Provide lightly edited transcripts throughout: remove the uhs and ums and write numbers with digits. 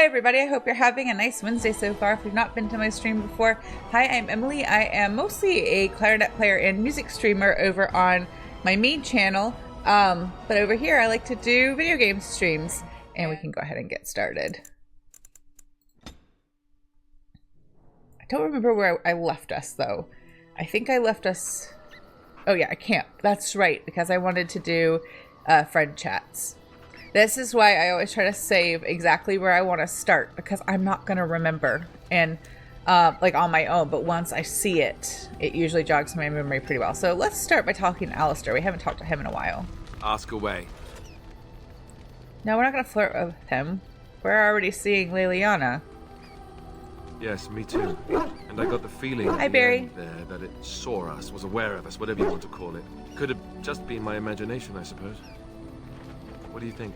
everybody, I hope you're having a nice Wednesday so far. If you've not been to my stream before, hi, I'm Emily. I am mostly a clarinet player and music streamer over on my Mage channel, but over here I like to do video game streams, and we can go ahead and get started. I don't remember where I left us though. I think I left us, oh yeah, I can't. That's right, because I wanted to do friend chats. This is why I always try to save exactly where I want to start, because I'm not going to remember, and like on my own, but once I see it, it usually jogs my memory pretty well. So let's start by talking to Alistair. We haven't talked to him in a while. Ask away. No, we're not going to flirt with him. We're already seeing Leliana. Yes, me too. And I got the feeling Hi, Barry. there that it saw us, was aware of us, whatever you want to call it. Could have just been my imagination, I suppose. What do you think?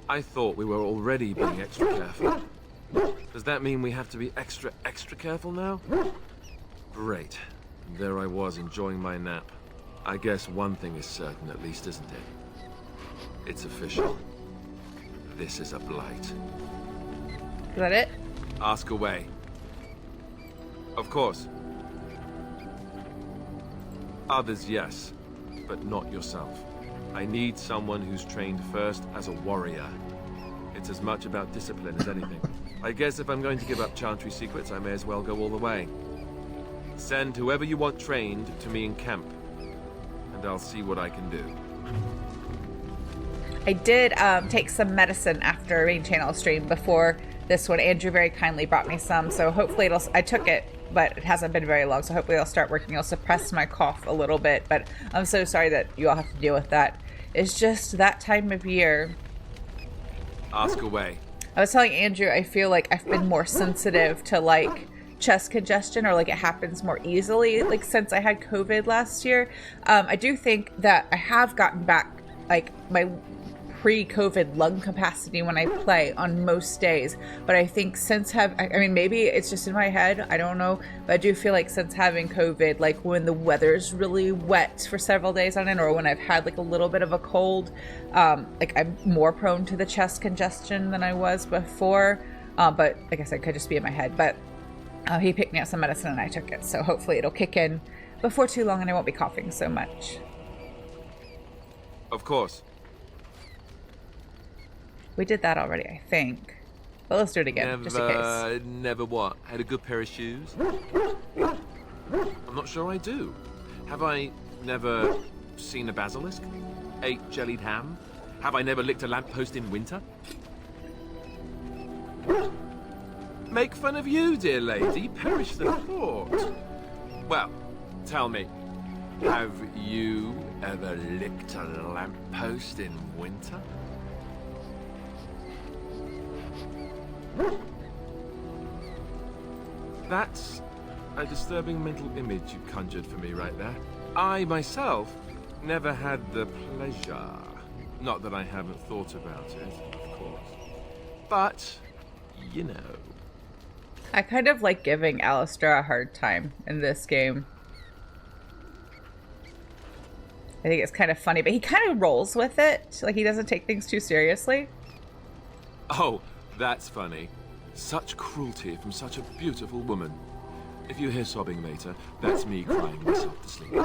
I thought we were already being extra careful. Does that mean we have to be extra careful now? Great. And there I was enjoying my nap. I guess one thing is certain at least, isn't it? It's official. This is a blight. Is that it? Ask away. Of course. Others, yes. But not yourself. I need someone who's trained first as a warrior. It's as much about discipline as anything. I guess if I'm going to give up Chantry secrets, I may as well go all the way. Send whoever you want trained to me in camp, and I'll see what I can do. I did take some medicine after main channel stream before this one. Andrew very kindly brought me some, so hopefully I took it, but it hasn't been very long, so hopefully it'll start working. It'll suppress my cough a little bit, but I'm so sorry that you all have to deal with that. It's just that time of year. Ask away. I was telling Andrew, I feel like I've been more sensitive to like chest congestion, or like it happens more easily, like since I had COVID last year. I do think that I have gotten back like my pre-COVID lung capacity when I play on most days, but I think since I mean, maybe it's just in my head, I don't know, but I do feel like since having COVID, like when the weather's really wet for several days on end, or when I've had like a little bit of a cold, like I'm more prone to the chest congestion than I was before, but like I said, it could just be in my head. But he picked me up some medicine and I took it, so hopefully it'll kick in before too long and I won't be coughing so much. Of course. We did that already, I think. But let's do it again, just in case. Never what? Had a good pair of shoes? I'm not sure I do. Have I never seen a basilisk? Ate jellied ham? Have I never licked a lamppost in winter? Make fun of you, dear lady. Perish the thought. Well, tell me, have you ever licked a lamppost in winter? That's a disturbing mental image you conjured for me right there. I, myself, never had the pleasure. Not that I haven't thought about it, of course. But, you know. I kind of like giving Alistair a hard time in this game. I think it's kind of funny, but he kind of rolls with it. Like, he doesn't take things too seriously. Oh, that's funny. Such cruelty from such a beautiful woman. If you hear sobbing later, that's me crying myself to sleep.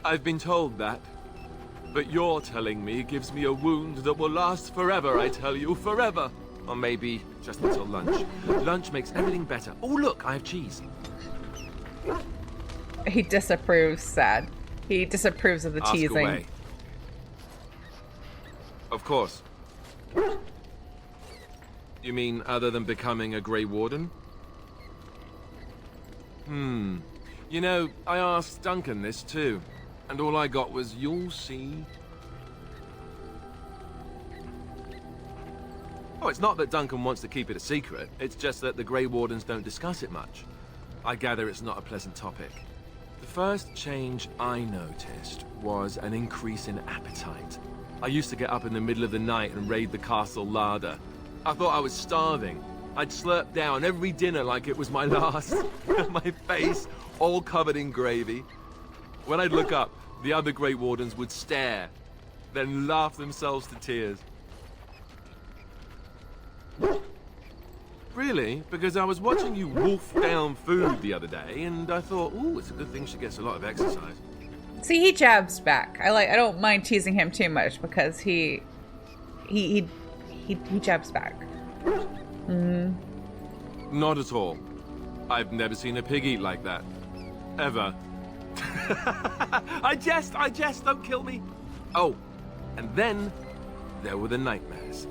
I've been told that, but you're telling me gives me a wound that will last forever, I tell you, forever. Or maybe just until lunch. Lunch makes everything better. Oh, look, I have cheese. He disapproves, sad. He disapproves of the Ask teasing. Away. Of course. You mean other than becoming a Grey Warden? You know, I asked Duncan this too, and all I got was, you'll see. Oh, it's not that Duncan wants to keep it a secret, it's just that the Grey Wardens don't discuss it much. I gather it's not a pleasant topic. The first change I noticed was an increase in appetite. I used to get up in the middle of the night and raid the castle larder. I thought I was starving. I'd slurp down every dinner like it was my last. My face all covered in gravy. When I'd look up, The other Grey Wardens would stare, then laugh themselves to tears. Really? Because I was watching you wolf down food the other day, and I thought, ooh, it's a good thing she gets a lot of exercise. See, he jabs back. I don't mind teasing him too much because he jabs back. Not at all. I've never seen a pig eat like that. Ever. I jest, don't kill me. Oh, and then there were the nightmares.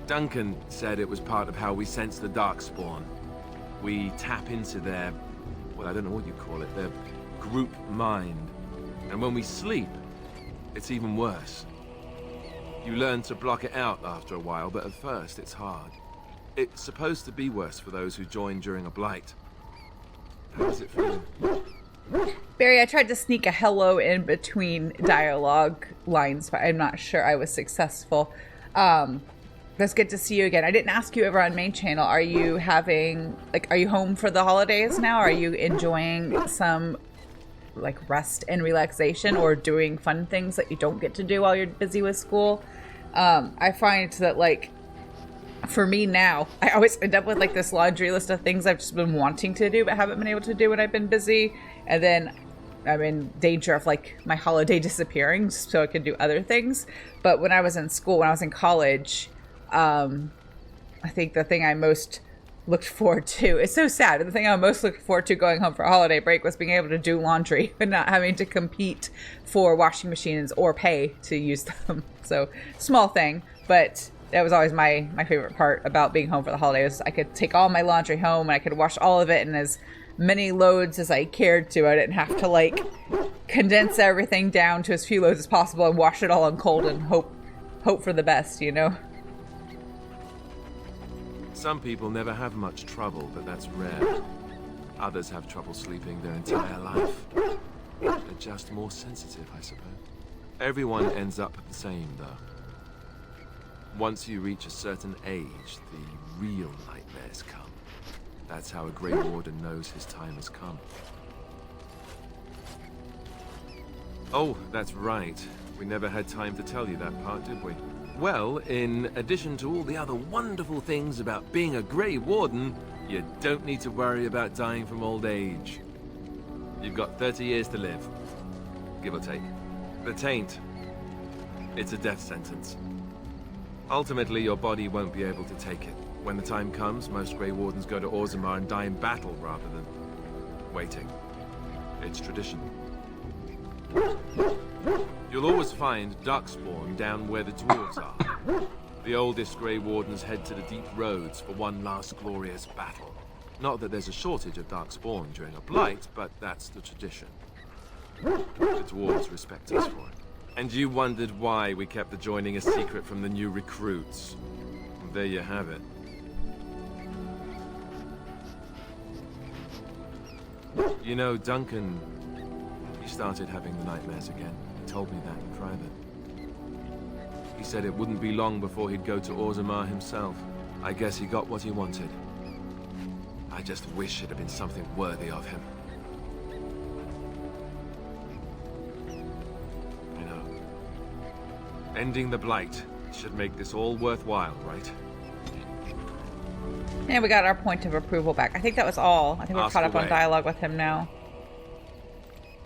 Duncan said it was part of how we sense the Darkspawn. We tap into their, well, I don't know what you call it, their group mind. And when we sleep, it's even worse. You learn to block it out after a while, but at first it's hard. It's supposed to be worse for those who join during a blight. How does it feel? Barry, I tried to sneak a hello in between dialogue lines, but I'm not sure I was successful. That's good to see you again. I didn't ask you over on main channel. Are you are you home for the holidays now? Are you enjoying some rest and relaxation, or doing fun things that you don't get to do while you're busy with school? I find that for me now, I always end up with this laundry list of things I've just been wanting to do but haven't been able to do when I've been busy, and then I'm in danger of my holiday disappearing just so I can do other things. But when I was in school, when I was in college, I think the thing I most looked forward to, it's so sad, but the thing I most looked forward to going home for a holiday break was being able to do laundry and not having to compete for washing machines or pay to use them. So small thing, but that was always my favorite part about being home for the holidays. I could take all my laundry home and I could wash all of it in as many loads as I cared to. I didn't have to condense everything down to as few loads as possible and wash it all on cold and hope for the best, you know? Some people never have much trouble, but that's rare. Others have trouble sleeping their entire life. They're just more sensitive, I suppose. Everyone ends up the same, though. Once you reach a certain age, the real nightmares come. That's how a Grey Warden knows his time has come. Oh, that's right. We never had time to tell you that part, did we? Well, in addition to all the other wonderful things about being a Grey Warden, you don't need to worry about dying from old age. You've got 30 years to live, give or take. The taint, it's a death sentence. Ultimately, your body won't be able to take it. When the time comes, most Grey Wardens go to Orzammar and die in battle rather than waiting. It's tradition. You'll always find Darkspawn down where the dwarves are. The oldest Grey Wardens head to the deep roads for one last glorious battle. Not that there's a shortage of Darkspawn during a blight, but that's the tradition. The dwarves respect us for it. And you wondered why we kept the joining a secret from the new recruits. There you have it. You know, Duncan, he started having the nightmares again. He told me that in private. He said it wouldn't be long before he'd go to Orzammar himself. I guess he got what he wanted. I just wish it had been something worthy of him. I know. Ending the blight should make this all worthwhile, right? And we got our point of approval back. I think that was all. I think we're caught up on dialogue with him now.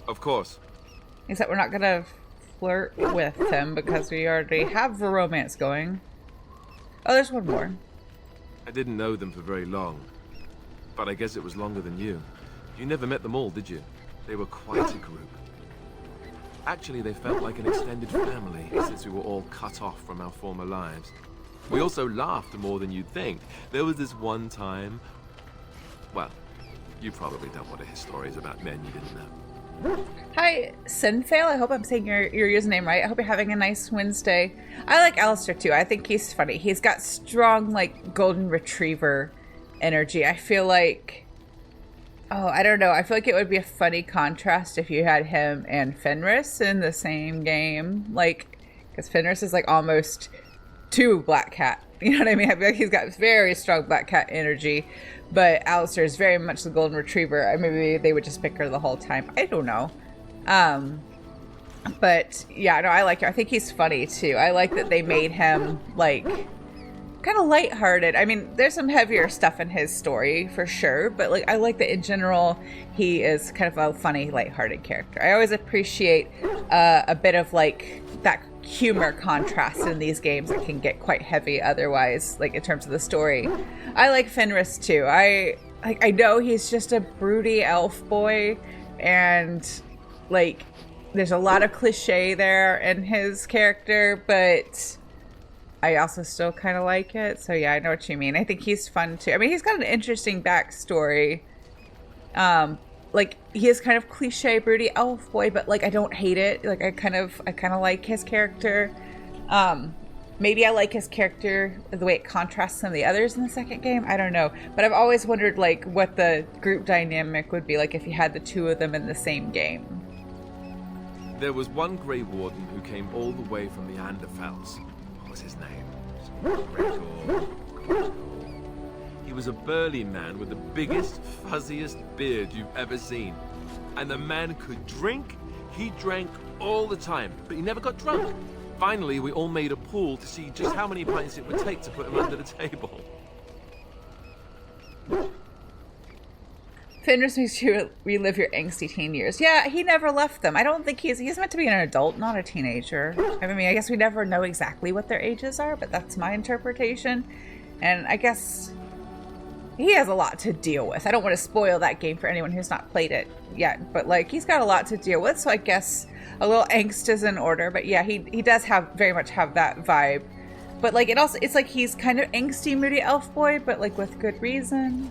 Of course. Except we're not going to flirt with him because we already have a romance going. Oh, there's one more. I didn't know them for very long. But I guess it was longer than you. You never met them all, did you? They were quite a group. Actually, they felt like an extended family since we were all cut off from our former lives. We also laughed more than you'd think. There was this one time... Well, you probably don't want to hear stories about men you didn't know. Hi, Sinfail. I hope I'm saying your username right. I hope you're having a nice Wednesday. I like Alistair too. I think he's funny. He's got strong, golden retriever energy. I feel like... Oh, I don't know. I feel like it would be a funny contrast if you had him and Fenris in the same game. Because Fenris is almost too Black Cat. You know what I mean? I feel like he's got very strong Black Cat energy. But Alistair is very much the golden retriever. Maybe they would just pick her the whole time. I don't know. But yeah, no, I like him. I think he's funny too. I like that they made him like kind of lighthearted. I mean, there's some heavier stuff in his story for sure, but like I like that in general he is kind of a funny, lighthearted character. I always appreciate a bit of like that humor contrast in these games that can get quite heavy otherwise, like in terms of the story. I like Fenris too. I know he's just a broody elf boy, and like there's a lot of cliche there in his character, but I also still kind of like it. So yeah, I know what you mean. I think he's fun too. I mean, he's got an interesting backstory. Like he is kind of cliche broody elf boy, but like I don't hate it. Like I kind of like his character. Maybe I like his character the way it contrasts some of the others in the second game. I don't know, but I've always wondered like what the group dynamic would be like if you had the two of them in the same game. There was one Grey Warden who came all the way from the Anderfels. What was his name? Gregor. He was a burly man with the biggest, fuzziest beard you've ever seen. And the man could drink. He drank all the time, but he never got drunk. Finally, we all made a pool to see just how many pints it would take to put him under the table. Fenris makes you relive your angsty teen years. Yeah, he never left them. I don't think he's meant to be an adult, not a teenager. I mean, I guess we never know exactly what their ages are, but that's my interpretation. And I guess he has a lot to deal with. I don't want to spoil that game for anyone who's not played it yet, but like he's got a lot to deal with, so I guess a little angst is in order. But yeah, he does very much have that vibe. But like it's like he's kind of angsty, moody elf boy, but like with good reason.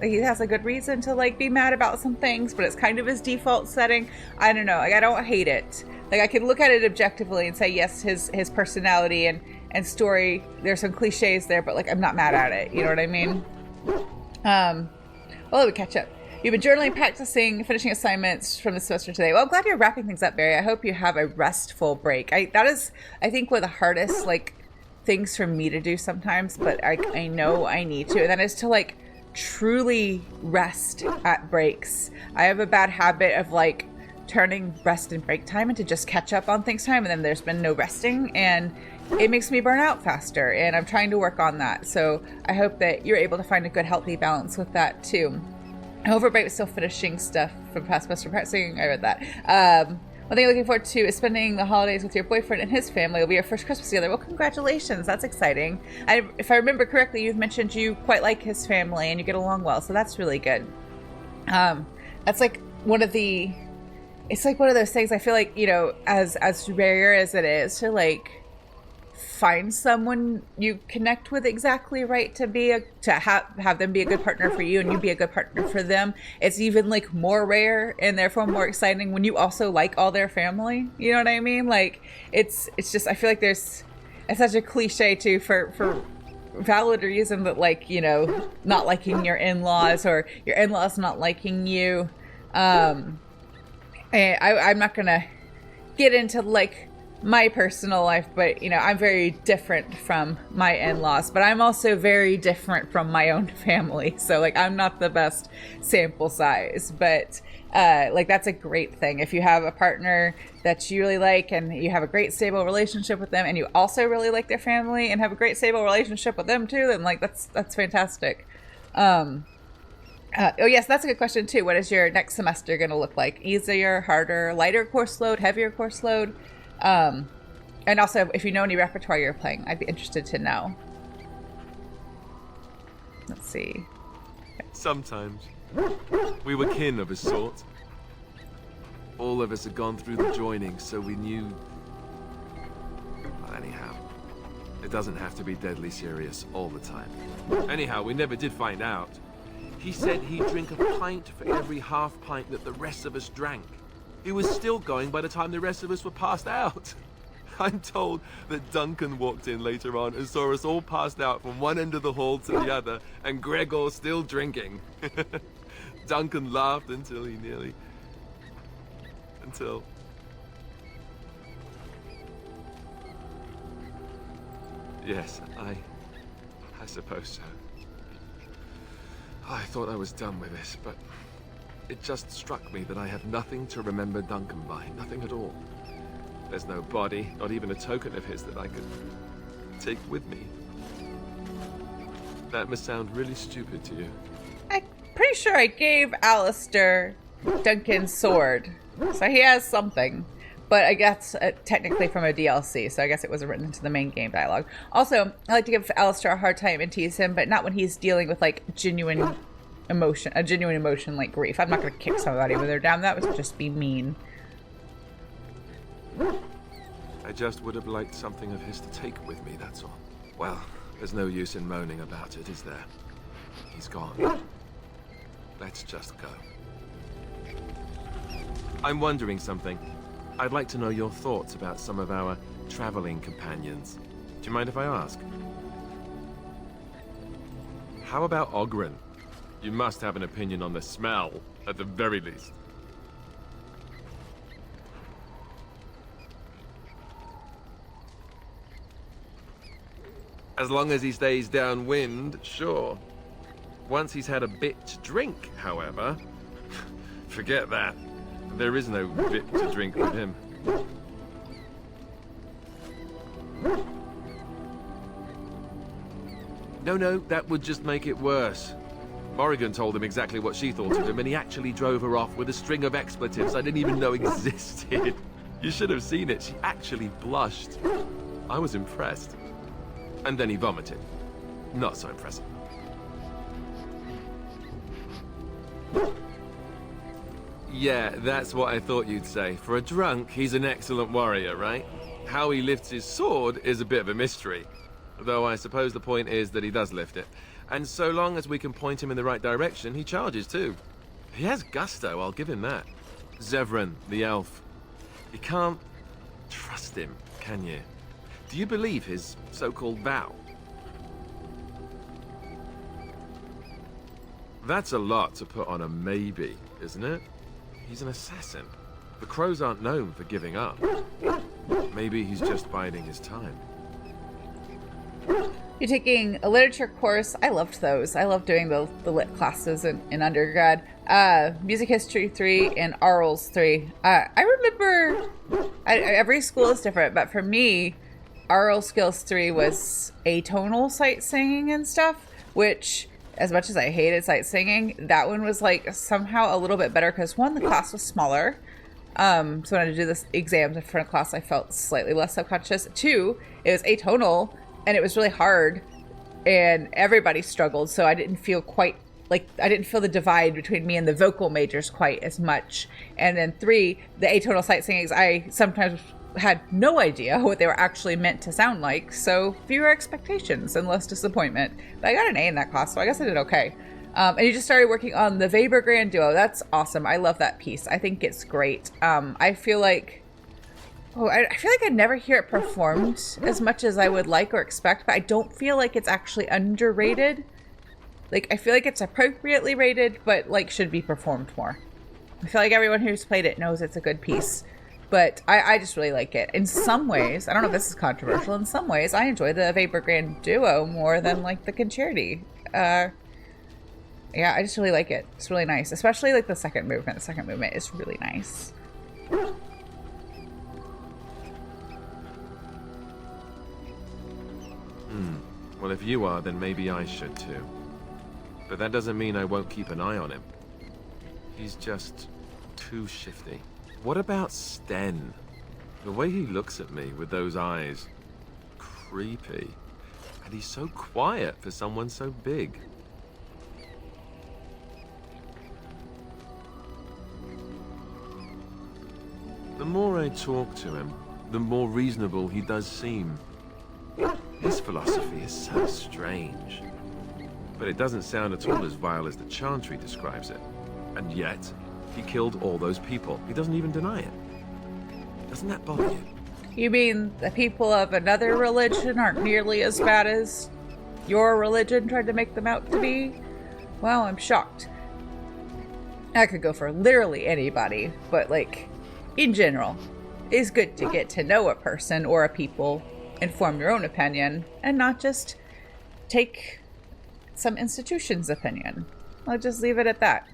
Like he has a good reason to like be mad about some things, but it's kind of his default setting. I don't know. Like I don't hate it. Like I can look at it objectively and say yes, his personality and story, there's some cliches there, but like I'm not mad at it. You know what I mean? Well, let me catch up. You've been journaling, practicing, finishing assignments from the semester today. Well, I'm glad you're wrapping things up, Barry. I hope you have a restful break. That is, I think, one of the hardest like things for me to do sometimes, but I know I need to, and that is to like truly rest at breaks. I have a bad habit of like turning rest and break time into just catch up on things time, and then there's been no resting, and it makes me burn out faster, and I'm trying to work on that. So I hope that you're able to find a good healthy balance with that too. Overbright was still finishing stuff from past semester practicing. I read that. One thing I'm looking forward to is spending the holidays with your boyfriend and his family. It'll be your first Christmas together. Well, congratulations. That's exciting. If I remember correctly, you've mentioned you quite like his family and you get along well, so that's really good. That's like it's like one of those things I feel like, you know, as rare as it is to like find someone you connect with exactly right to have them be a good partner for you and you be a good partner for them. It's even like more rare and therefore more exciting when you also like all their family. You know what I mean? Like it's just, I feel like it's such a cliche too for valid reason that like, you know, not liking your in-laws or your in-laws not liking you. And I'm not gonna get into like my personal life, but you know, I'm very different from my in-laws, but I'm also very different from my own family. So like, I'm not the best sample size, but like that's a great thing. If you have a partner that you really like and you have a great stable relationship with them and you also really like their family and have a great stable relationship with them too, then like that's fantastic. Oh yes, that's a good question too. What is your next semester going to look like? Easier, harder, lighter course load, heavier course load? And also, if you know any repertoire you're playing, I'd be interested to know. Let's see. Sometimes. We were kin of a sort. All of us had gone through the joining, so we knew... Well, anyhow, it doesn't have to be deadly serious all the time. Anyhow, we never did find out. He said he'd drink a pint for every half pint that the rest of us drank. He was still going by the time the rest of us were passed out. I'm told that Duncan walked in later on and saw us all passed out from one end of the hall to the other, and Gregor still drinking. Duncan laughed until he nearly... Until... Yes, I suppose so. I thought I was done with this, but... It just struck me that I had nothing to remember Duncan by, nothing at all. There's no body, not even a token of his that I could take with me. That must sound really stupid to you. I'm pretty sure I gave Alistair Duncan's sword, so he has something. But I guess technically from a DLC, so I guess it wasn't written into the main game dialogue. Also, I like to give Alistair a hard time and tease him, but not when he's dealing with like genuine emotion like grief. I'm not going to kick somebody when they're down. That would just be mean. I just would have liked something of his to take with me, that's all. Well, there's no use in moaning about it, is there? He's gone. Let's just go. I'm wondering something. I'd like to know your thoughts about some of our traveling companions. Do you mind if I ask? How about Ogren? You must have an opinion on the smell, at the very least. As long as he stays downwind, sure. Once he's had a bit to drink, however, forget that. There is no bit to drink with him. No, that would just make it worse. Morrigan told him exactly what she thought of him, and he actually drove her off with a string of expletives I didn't even know existed. You should have seen it. She actually blushed. I was impressed. And then he vomited. Not so impressive. Yeah, that's what I thought you'd say. For a drunk, he's an excellent warrior, right? How he lifts his sword is a bit of a mystery. Though I suppose the point is that he does lift it. And so long as we can point him in the right direction, he charges too. He has gusto, I'll give him that. Zevran, the elf. You can't trust him, can you? Do you believe his so-called vow? That's a lot to put on a maybe, isn't it? He's an assassin. The crows aren't known for giving up. Maybe he's just biding his time. You're taking a literature course. I loved those. I loved doing the lit classes in undergrad. Music History 3 and Arls 3. I remember... every school is different, but for me, Aural Skills 3 was atonal sight singing and stuff, which... as much as I hated sight singing, that one was like somehow a little bit better because one, the class was smaller. So when I had to do this exams in front of class, I felt slightly less subconscious. Two, it was atonal and it was really hard and everybody struggled. So I didn't feel quite like, I didn't feel the divide between me and the vocal majors quite as much. And then three, the atonal sight singings, I sometimes had no idea what they were actually meant to sound like, so fewer expectations and less disappointment. But I got an A in that class, so I guess I did okay. And you just started working on the Weber Grand Duo. That's awesome. I love that piece. I think it's great. I feel like I never hear it performed as much as I would like or expect, but I don't feel like it's actually underrated. Like, I feel like it's appropriately rated, but like should be performed more. I feel like everyone who's played it knows it's a good piece. But I just really like it. In some ways, I don't know if this is controversial, in some ways, I enjoy the Weber Grand Duo more than, like, the Concerti. Yeah, I just really like it. It's really nice. Especially, like, the second movement. The second movement is really nice. Well, if you are, then maybe I should too. But that doesn't mean I won't keep an eye on him. He's just too shifty. What about Sten? The way he looks at me with those eyes. Creepy. And he's so quiet for someone so big. The more I talk to him, the more reasonable he does seem. His philosophy is so strange. But it doesn't sound at all as vile as the Chantry describes it. And yet, he killed all those people. He doesn't even deny it. Doesn't that bother you? You mean the people of another religion aren't nearly as bad as your religion tried to make them out to be? Well, I'm shocked. I could go for literally anybody, but like, in general, it's good to get to know a person or a people and form your own opinion, and not just take some institution's opinion. I'll just leave it at that.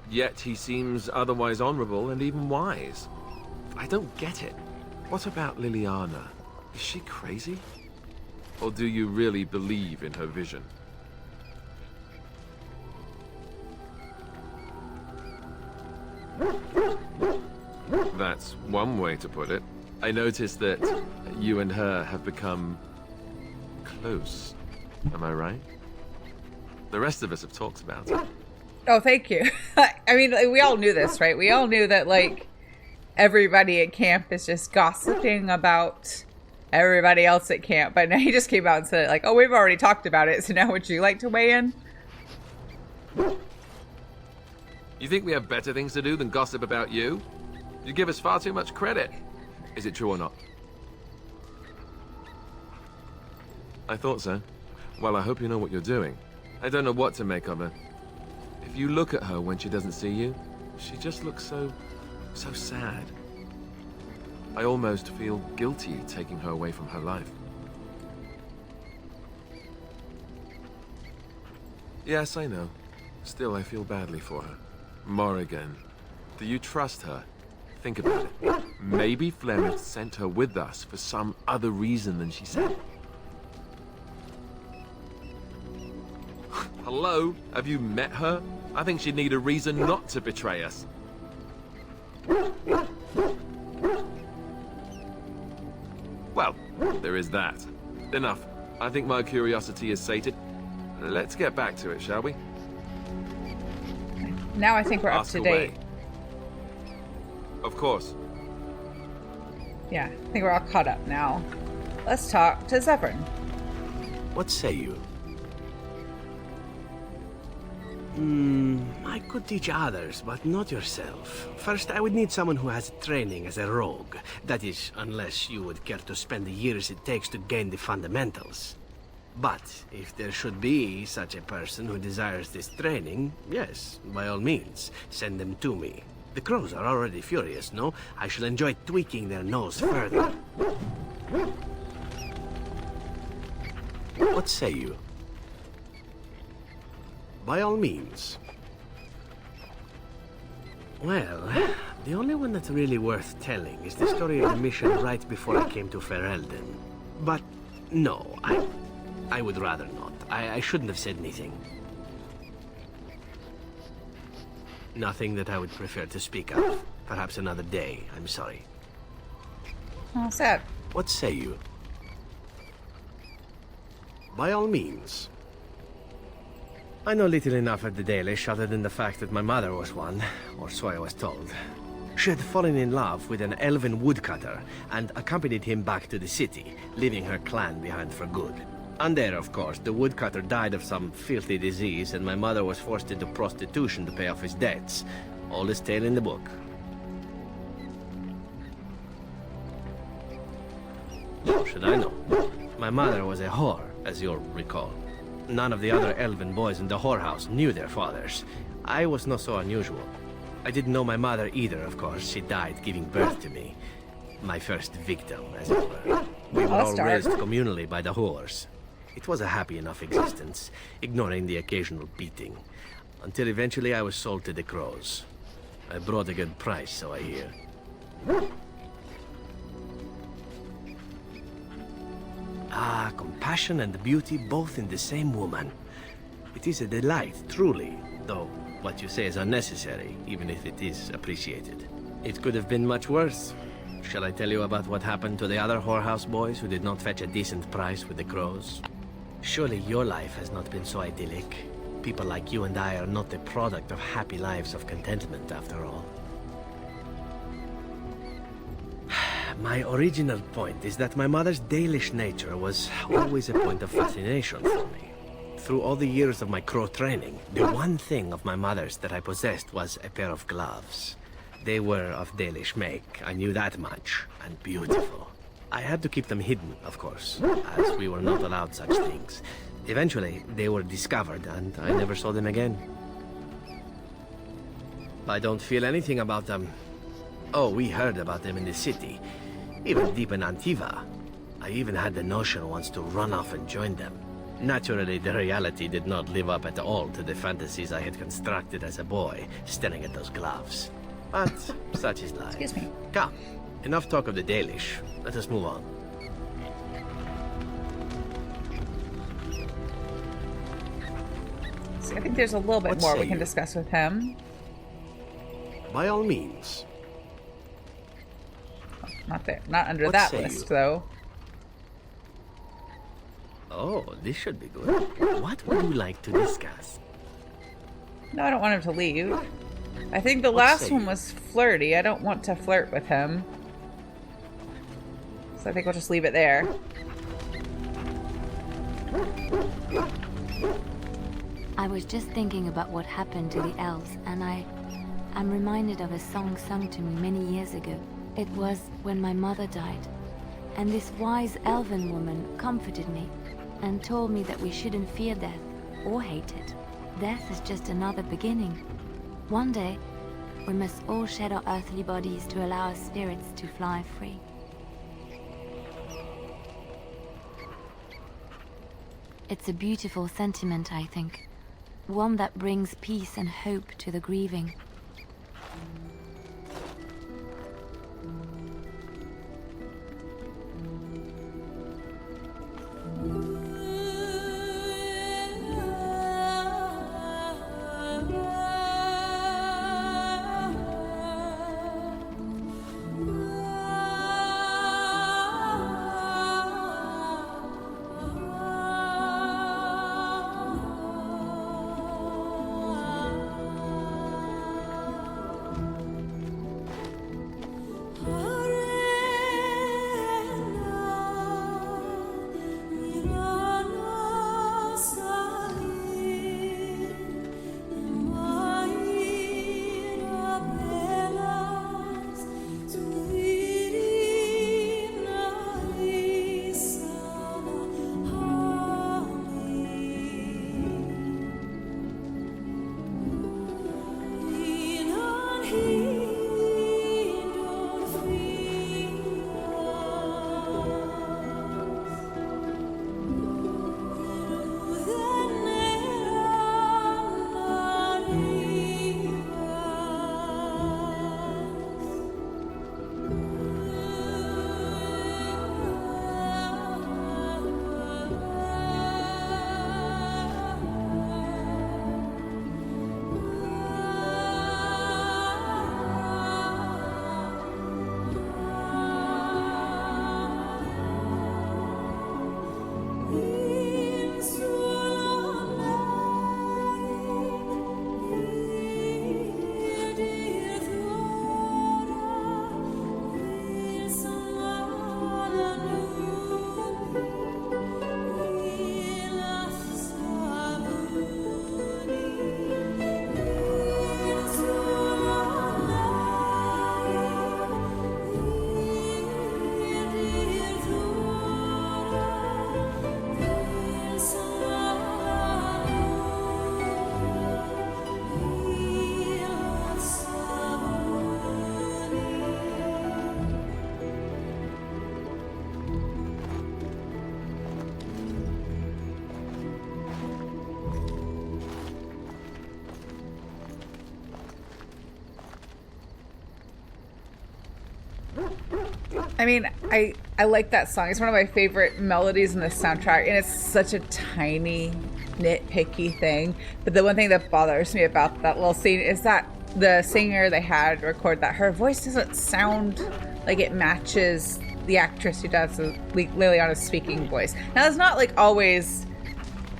Yet he seems otherwise honorable and even wise. I don't get it. What about Leliana? Is she crazy? Or do you really believe in her vision? That's one way to put it. I noticed that you and her have become close. Am I right? The rest of us have talked about it. Oh, thank you. I mean, like, we all knew this, right? We all knew that, like, everybody at camp is just gossiping about everybody else at camp. But now he just came out and said, like, oh, we've already talked about it, so now would you like to weigh in? You think we have better things to do than gossip about you? You give us far too much credit. Is it true or not? I thought so. Well, I hope you know what you're doing. I don't know what to make of her. If you look at her when she doesn't see you, she just looks so sad. I almost feel guilty taking her away from her life. Yes, I know. Still, I feel badly for her. Morrigan, do you trust her? Think about it. Maybe Flemeth sent her with us for some other reason than she said. Hello? Have you met her? I think she'd need a reason not to betray us. Well, there is that. Enough. I think my curiosity is sated. Let's get back to it, shall we? Now I think we're up Ask to away. date. Of course. Yeah, I think we're all caught up now. Let's talk to Zevran. What say you? I could teach others, but not yourself. First, I would need someone who has training as a rogue. That is, unless you would care to spend the years it takes to gain the fundamentals. But if there should be such a person who desires this training, yes, by all means, send them to me. The crows are already furious, no? I shall enjoy tweaking their nose further. What say you? By all means. Well, the only one that's really worth telling is the story of the mission right before I came to Ferelden. But no, I would rather not. I shouldn't have said anything. Nothing that I would prefer to speak of. Perhaps another day, I'm sorry. What's that? What say you? By all means. I know little enough of the Dalish other than the fact that my mother was one, or so I was told. She had fallen in love with an elven woodcutter and accompanied him back to the city, leaving her clan behind for good. And there, of course, the woodcutter died of some filthy disease and my mother was forced into prostitution to pay off his debts. Oldest tale in the book. How should I know? My mother was a whore, as you'll recall. None of the other elven boys in the whorehouse knew their fathers. I was not so unusual. I didn't know my mother either, of course. She died giving birth to me. My first victim, as it were. We were all raised communally by the whores. It was a happy enough existence, ignoring the occasional beating. Until eventually I was sold to the crows. I brought a good price, so I hear. Ah, compassion and beauty both in the same woman. It is a delight, truly, though what you say is unnecessary, even if it is appreciated. It could have been much worse. Shall I tell you about what happened to the other whorehouse boys who did not fetch a decent price with the crows? Surely your life has not been so idyllic. People like you and I are not the product of happy lives of contentment, after all. My original point is that my mother's Dalish nature was always a point of fascination for me. Through all the years of my crow training, the one thing of my mother's that I possessed was a pair of gloves. They were of Dalish make, I knew that much, and beautiful. I had to keep them hidden, of course, as we were not allowed such things. Eventually, they were discovered, and I never saw them again. I don't feel anything about them. Oh, we heard about them in the city, even deep in Antiva. I even had the notion once to run off and join them. Naturally, the reality did not live up at all to the fantasies I had constructed as a boy, staring at those gloves. But such is life. Excuse me. Come, enough talk of the Dalish. Let us move on. So I think there's a little bit What more say we can you? discuss with him. By all means. Not there. Not under What that say list, you? though. Oh, this should be good. What would you like to discuss? No, I don't want him to leave. I think the What last say one you? was flirty. I don't want to flirt with him. So I think we'll just leave it there. I was just thinking about what happened to the elves, and I'm reminded of a song sung to me many years ago. It was when my mother died, and this wise elven woman comforted me and told me that we shouldn't fear death or hate it. Death is just another beginning. One day, we must all shed our earthly bodies to allow our spirits to fly free. It's a beautiful sentiment, I think. One that brings peace and hope to the grieving. I mean, I like that song. It's one of my favorite melodies in the soundtrack, and it's such a tiny, nitpicky thing. But the one thing that bothers me about that little scene is that the singer they had record that, her voice doesn't sound like it matches the actress who does Leliana's speaking voice. Now, that's not like always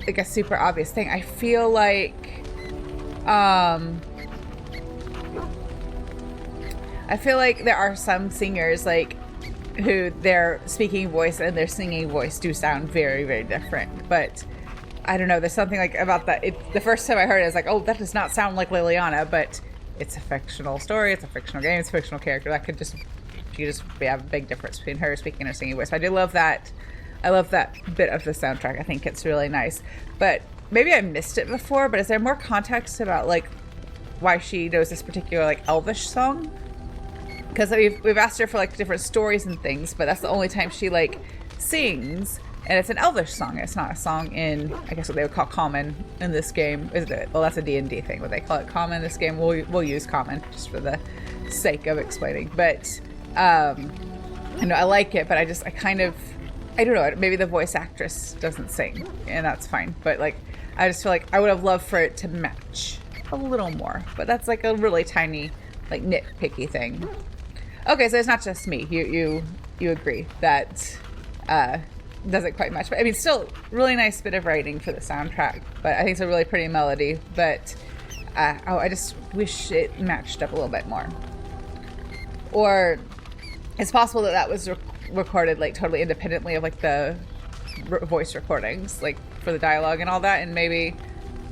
like a super obvious thing. I feel like there are some singers like who their speaking voice and their singing voice do sound very, very different. But I don't know, there's something like about that. The first time I heard it, I was like, oh, that does not sound like Leliana, but it's a fictional story, it's a fictional game, it's a fictional character. That could just have a big difference between her speaking and her singing voice. I do love that. I love that bit of the soundtrack. I think it's really nice. But maybe I missed it before, but is there more context about like why she knows this particular like Elvish song? Because we've asked her for like different stories and things, but that's the only time she like sings. And it's an Elvish song. It's not a song in, I guess, what they would call common in this game. Is it? Well, that's a D&D thing. What they call it common in this game, we'll use common just for the sake of explaining. But I like it, but I don't know. Maybe the voice actress doesn't sing, and that's fine. But like, I just feel like I would have loved for it to match a little more. But that's like a really tiny, like nitpicky thing. Okay, so it's not just me. You agree that doesn't quite match. But I mean, still really nice bit of writing for the soundtrack. But I think it's a really pretty melody. But I just wish it matched up a little bit more. Or it's possible that was recorded like totally independently of like the voice recordings, like for the dialogue and all that. And maybe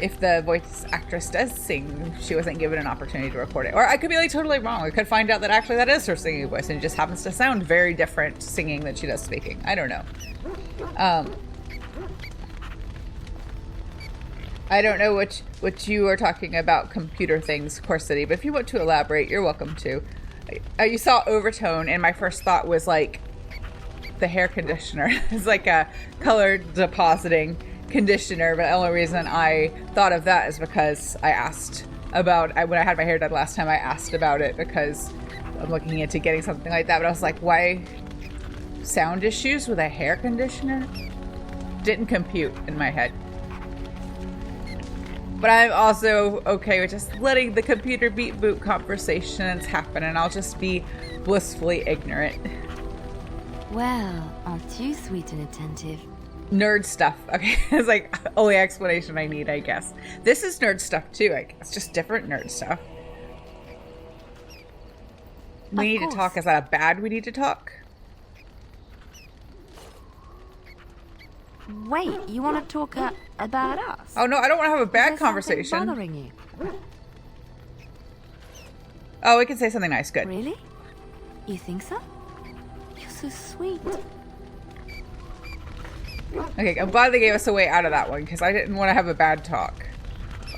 if the voice actress does sing, she wasn't given an opportunity to record it. Or I could be like totally wrong. I could find out that actually that is her singing voice and it just happens to sound very different singing than she does speaking. I don't know. I don't know what you are talking about, computer things, Core City, but if you want to elaborate, you're welcome to. You saw overtone, and my first thought was like the hair conditioner. It's like a color depositing conditioner, but the only reason I thought of that is because I asked about, when I had my hair done last time, I asked about it because I'm looking into getting something like that, but I was like, why sound issues with a hair conditioner? Didn't compute in my head. But I'm also okay with just letting the computer beat boot conversations happen, and I'll just be blissfully ignorant. Well, aren't you sweet and attentive? Nerd stuff. Okay, it's like only explanation I need, I guess. This is nerd stuff too, I guess. Just different nerd stuff. We need to talk. Is that a bad we need to talk? Wait, you want to talk about us? Oh no, I don't want to have a bad Is there something conversation. bothering you? Oh, we can say something nice. Good. Really? You think so? You're so sweet. Okay, I'm glad they gave us a way out of that one because I didn't want to have a bad talk.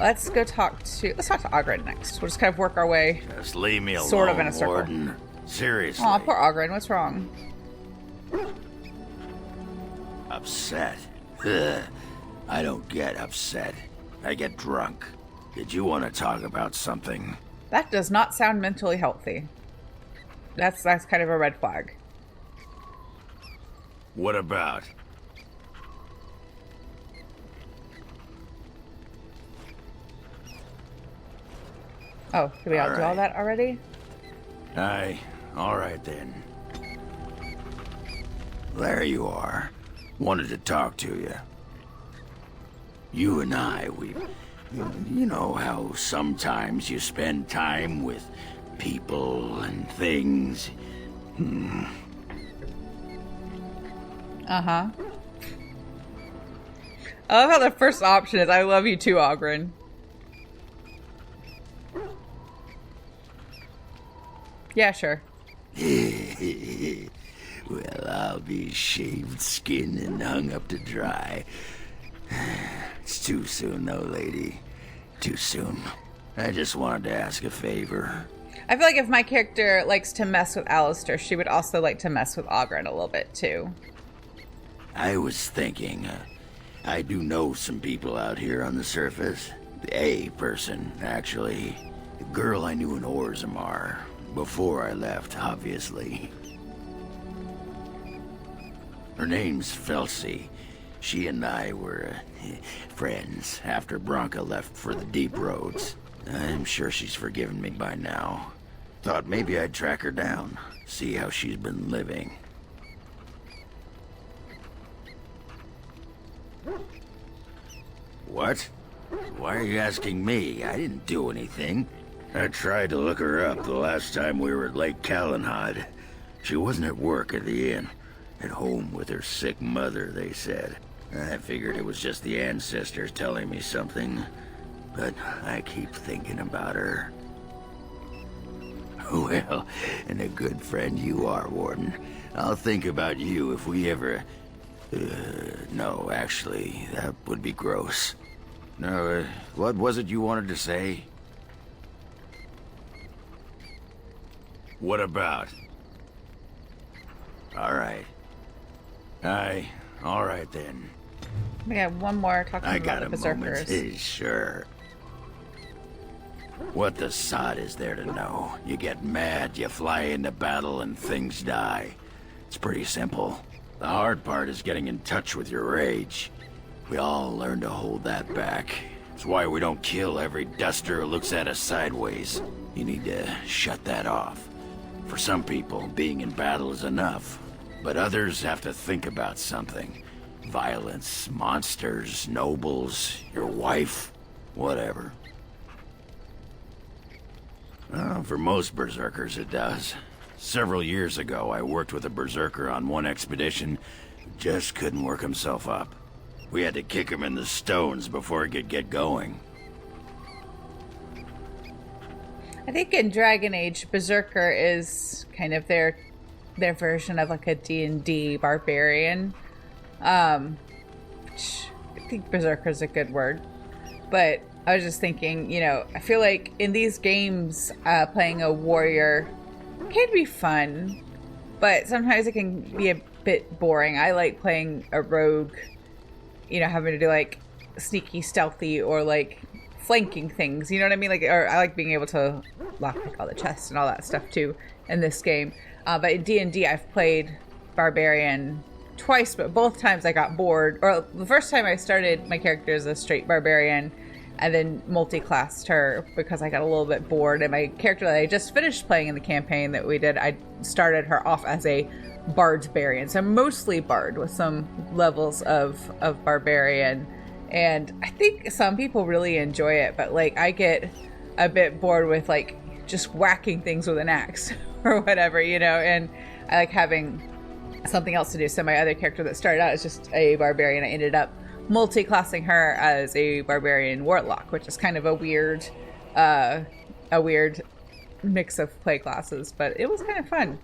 Let's talk to Ogren next. We'll just kind of work our way. Just leave me alone, sort of in a circle. Warden. Seriously. Aw, poor Ogren. What's wrong? Upset. Ugh. I don't get upset. I get drunk. Did you want to talk about something? That does not sound mentally healthy. That's kind of a red flag. What about? Oh, did we all do all that already? Aye, all right then. There you are. Wanted to talk to you. You and I, you know how sometimes you spend time with people and things. Uh-huh. I love how the first option is, I love you too, Ogren. Yeah, sure. Well, I'll be shaved, skinned, and hung up to dry. It's too soon, though, lady. Too soon. I just wanted to ask a favor. I feel like if my character likes to mess with Alistair, she would also like to mess with Ogren a little bit, too. I was thinking, I do know some people out here on the surface. A person, actually. The girl I knew in Orzammar. Before I left, obviously. Her name's Felsi. She and I were friends after Branca left for the deep roads. I'm sure she's forgiven me by now. Thought maybe I'd track her down, see how she's been living. What? Why are you asking me? I didn't do anything. I tried to look her up the last time we were at Lake Calenhad. She wasn't at work at the inn. At home with her sick mother, they said. I figured it was just the ancestors telling me something. But I keep thinking about her. Well, and a good friend you are, Warden. I'll think about you if we ever... no, actually, that would be gross. No, what was it you wanted to say? What about? All right. Aye, all right then. We got one more talking I about got the a berserkers. moment. Sure. What the sod is there to know? You get mad, you fly into battle, and things die. It's pretty simple. The hard part is getting in touch with your rage. We all learn to hold that back. It's why we don't kill every duster who looks at us sideways. You need to shut that off. For some people, being in battle is enough. But others have to think about something. Violence, monsters, nobles, your wife, whatever. Well, for most berserkers it does. Several years ago, I worked with a berserker on one expedition who just couldn't work himself up. We had to kick him in the stones before he could get going. I think in Dragon Age, Berserker is kind of their version of like a D&D barbarian. I think Berserker is a good word. But I was just thinking, you know, I feel like in these games, playing a warrior can be fun, but sometimes it can be a bit boring. I like playing a rogue, you know, having to do like sneaky, stealthy, or like flanking things, you know what I mean? Like, or I like being able to lockpick all the chests and all that stuff too in this game. But in D&D, I've played barbarian twice, but both times I got bored. Or the first time I started my character as a straight barbarian, and then multi-classed her because I got a little bit bored. And my character that I just finished playing in the campaign that we did, I started her off as a barbarian, so mostly bard with some levels of barbarian. And I think some people really enjoy it, but like I get a bit bored with like just whacking things with an axe or whatever, you know, and I like having something else to do. So my other character that started out as just a barbarian, I ended up multi-classing her as a barbarian warlock, which is kind of a weird mix of play classes, but it was kind of fun.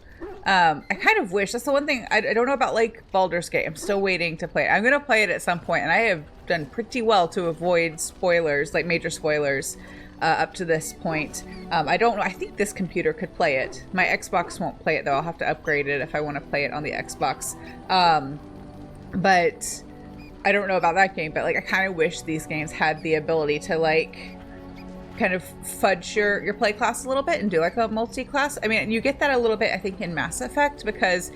I kind of wish, that's the one thing I don't know about like Baldur's Gate. I'm still waiting to play it. I'm going to play it at some point, and I have done pretty well to avoid spoilers, like major spoilers, up to this point. I don't know. I think this computer could play it. My Xbox won't play it though. I'll have to upgrade it if I want to play it on the Xbox. But I don't know about that game, but like I kind of wish these games had the ability to like kind of fudge your play class a little bit and do like a multi-class. I mean, you get that a little bit, I think, in Mass Effect, because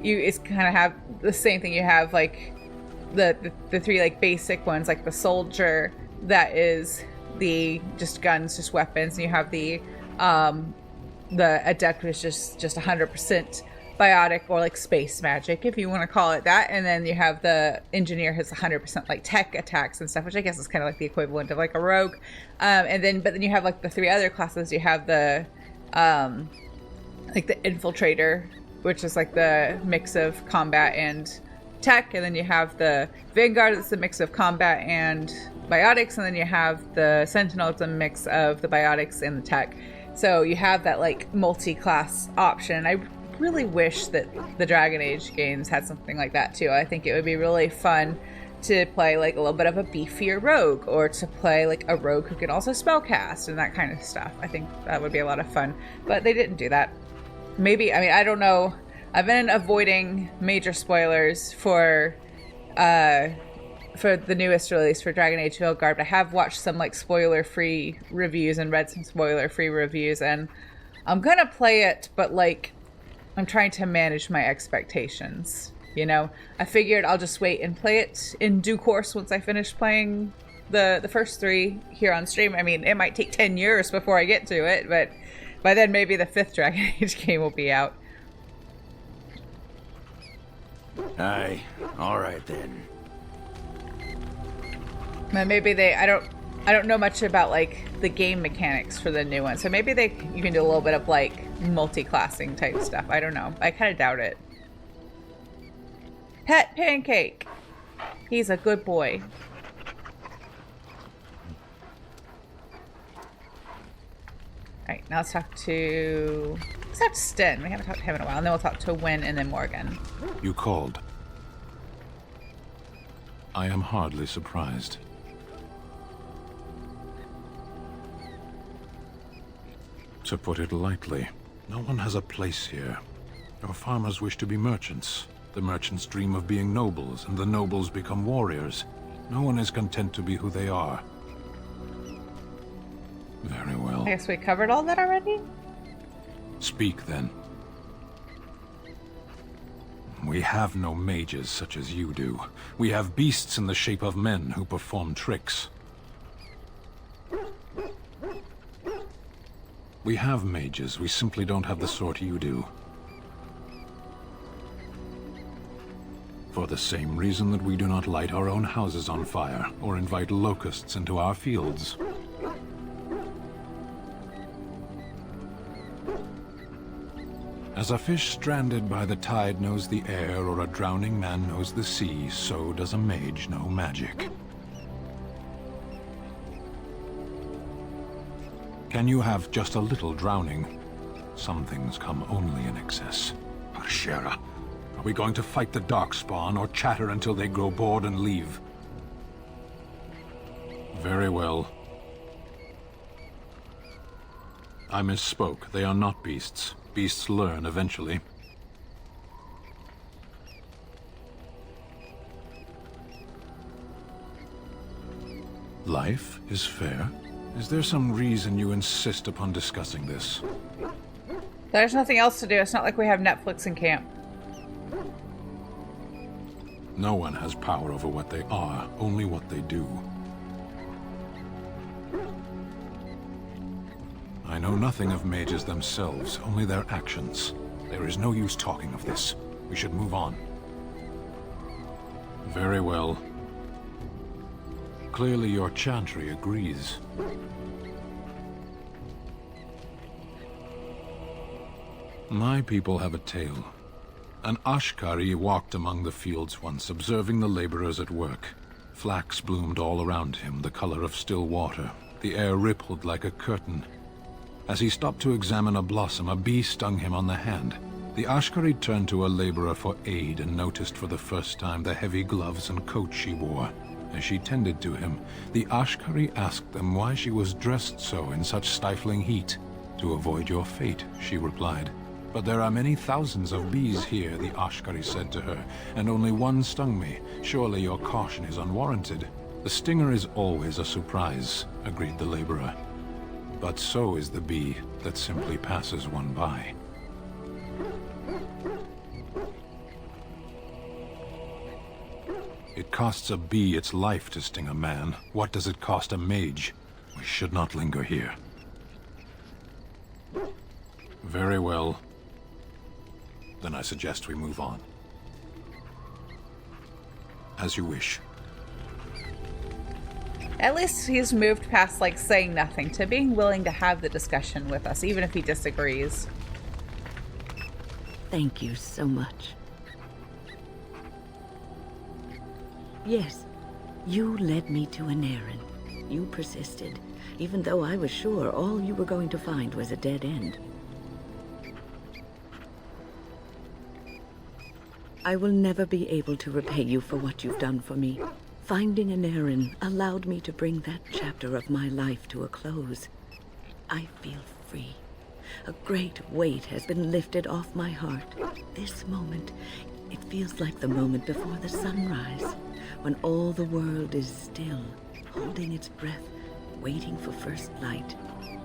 it's kind of have the same thing. You have like the three like basic ones, like the soldier that is the just guns, just weapons, and you have the adept, which is just 100% biotic or like space magic, if you want to call it that. And then you have the engineer who's 100% like tech attacks and stuff, which I guess is kind of like the equivalent of like a rogue. But then you have like the three other classes. You have the like the infiltrator, which is like the mix of combat and tech, and then you have the vanguard, that's a mix of combat and biotics, and then you have the sentinel, it's a mix of the biotics and the tech. So you have that like multi-class option. I really wish that the Dragon Age games had something like that too. I think it would be really fun to play like a little bit of a beefier rogue, or to play like a rogue who can also spellcast and that kind of stuff. I think that would be a lot of fun, but they didn't do that. Maybe, I mean, I don't know. I've been avoiding major spoilers for the newest release for Dragon Age Guard. I have watched some like spoiler-free reviews and read some spoiler-free reviews, and I'm gonna play it, but like I'm trying to manage my expectations, you know? I figured I'll just wait and play it in due course once I finish playing the first three here on stream. I mean, it might take 10 years before I get to it, but by then maybe the 5th Dragon Age game will be out. Aye, all right then. But maybe I don't know much about like the game mechanics for the new one, so maybe you can do a little bit of like multi-classing type stuff. I don't know. I kind of doubt it. Pet Pancake. He's a good boy. Alright, now let's talk to Sten. We haven't talked to him in a while. And then we'll talk to Wynn and then Morgan. You called. I am hardly surprised. To put it lightly, no one has a place here. Your farmers wish to be merchants. The merchants dream of being nobles, and the nobles become warriors. No one is content to be who they are. Very well. I guess we covered all that already? Speak, then. We have no mages such as you do. We have beasts in the shape of men who perform tricks. We have mages, we simply don't have the sort you do. For the same reason that we do not light our own houses on fire, or invite locusts into our fields. As a fish stranded by the tide knows the air, or a drowning man knows the sea, so does a mage know magic. Can you have just a little drowning? Some things come only in excess. Arshera, are we going to fight the Darkspawn, or chatter until they grow bored and leave? Very well. I misspoke. They are not beasts. Beasts learn eventually. Life is fair. Is there some reason you insist upon discussing this? There's nothing else to do. It's not like we have Netflix in camp. No one has power over what they are, only what they do. I know nothing of mages themselves, only their actions. There is no use talking of this. We should move on. Very well. Clearly your chantry agrees. My people have a tale. An Ashkari walked among the fields once, observing the laborers at work. Flax bloomed all around him, the color of still water. The air rippled like a curtain. As he stopped to examine a blossom, a bee stung him on the hand. The Ashkari turned to a laborer for aid and noticed for the first time the heavy gloves and coat she wore. As she tended to him, the Ashkari asked them why she was dressed so in such stifling heat. "To avoid your fate," she replied. "But there are many thousands of bees here," the Ashkari said to her, "and only one stung me. Surely your caution is unwarranted." "The stinger is always a surprise," agreed the laborer. "But so is the bee that simply passes one by." It costs a bee its life to sting a man. What does it cost a mage? We should not linger here. Very well. Then I suggest we move on. As you wish. At least he's moved past, like, saying nothing to being willing to have the discussion with us, even if he disagrees. Thank you so much. Yes, you led me to an errand. You persisted, even though I was sure all you were going to find was a dead end. I will never be able to repay you for what you've done for me. Finding an errand allowed me to bring that chapter of my life to a close. I feel free. A great weight has been lifted off my heart. This moment, it feels like the moment before the sunrise, when all the world is still, holding its breath, waiting for first light.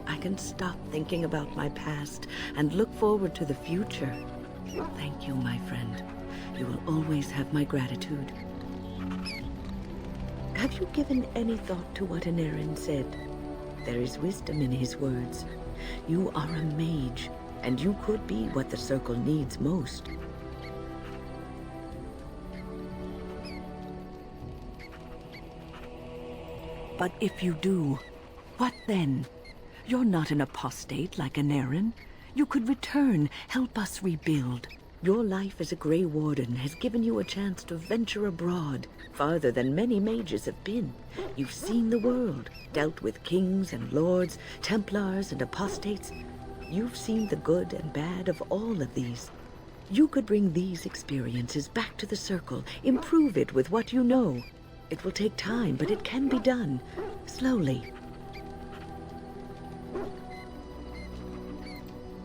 I can stop thinking about my past and look forward to the future. Thank you, my friend. You will always have my gratitude. Have you given any thought to what Anarin said? There is wisdom in his words. You are a mage, and you could be what the Circle needs most. But if you do, what then? You're not an apostate like Anarin. You could return, help us rebuild. Your life as a Grey Warden has given you a chance to venture abroad, farther than many mages have been. You've seen the world, dealt with kings and lords, Templars and apostates. You've seen the good and bad of all of these. You could bring these experiences back to the Circle, improve it with what you know. It will take time, but it can be done. Slowly.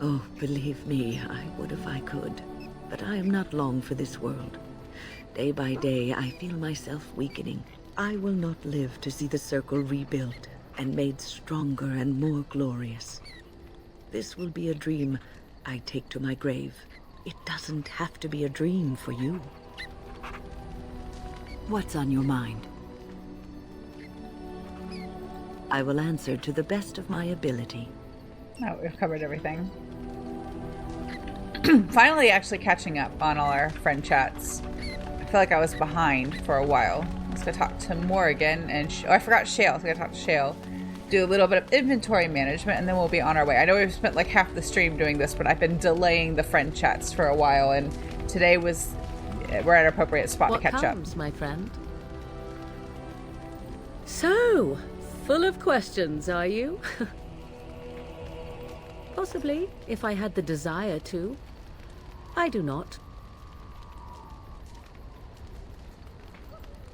Oh, believe me, I would if I could. but I am not long for this world. Day by day, I feel myself weakening. I will not live to see the circle rebuilt and made stronger and more glorious. This will be a dream I take to my grave. It doesn't have to be a dream for you. What's on your mind? I will answer to the best of my ability. Oh, we've covered everything. Finally actually catching up on all our friend chats. I feel like I was behind for a while. I was going to talk to Morrigan and... I forgot Shale. I was going to talk to Shale. Do a little bit of inventory management, and then we'll be on our way. I know we've spent like half the stream doing this, but I've been delaying the friend chats for a while, and today was... We're at an appropriate spot to catch up. What comes, my friend? So, full of questions, are you? Possibly, if I had the desire to. I do not.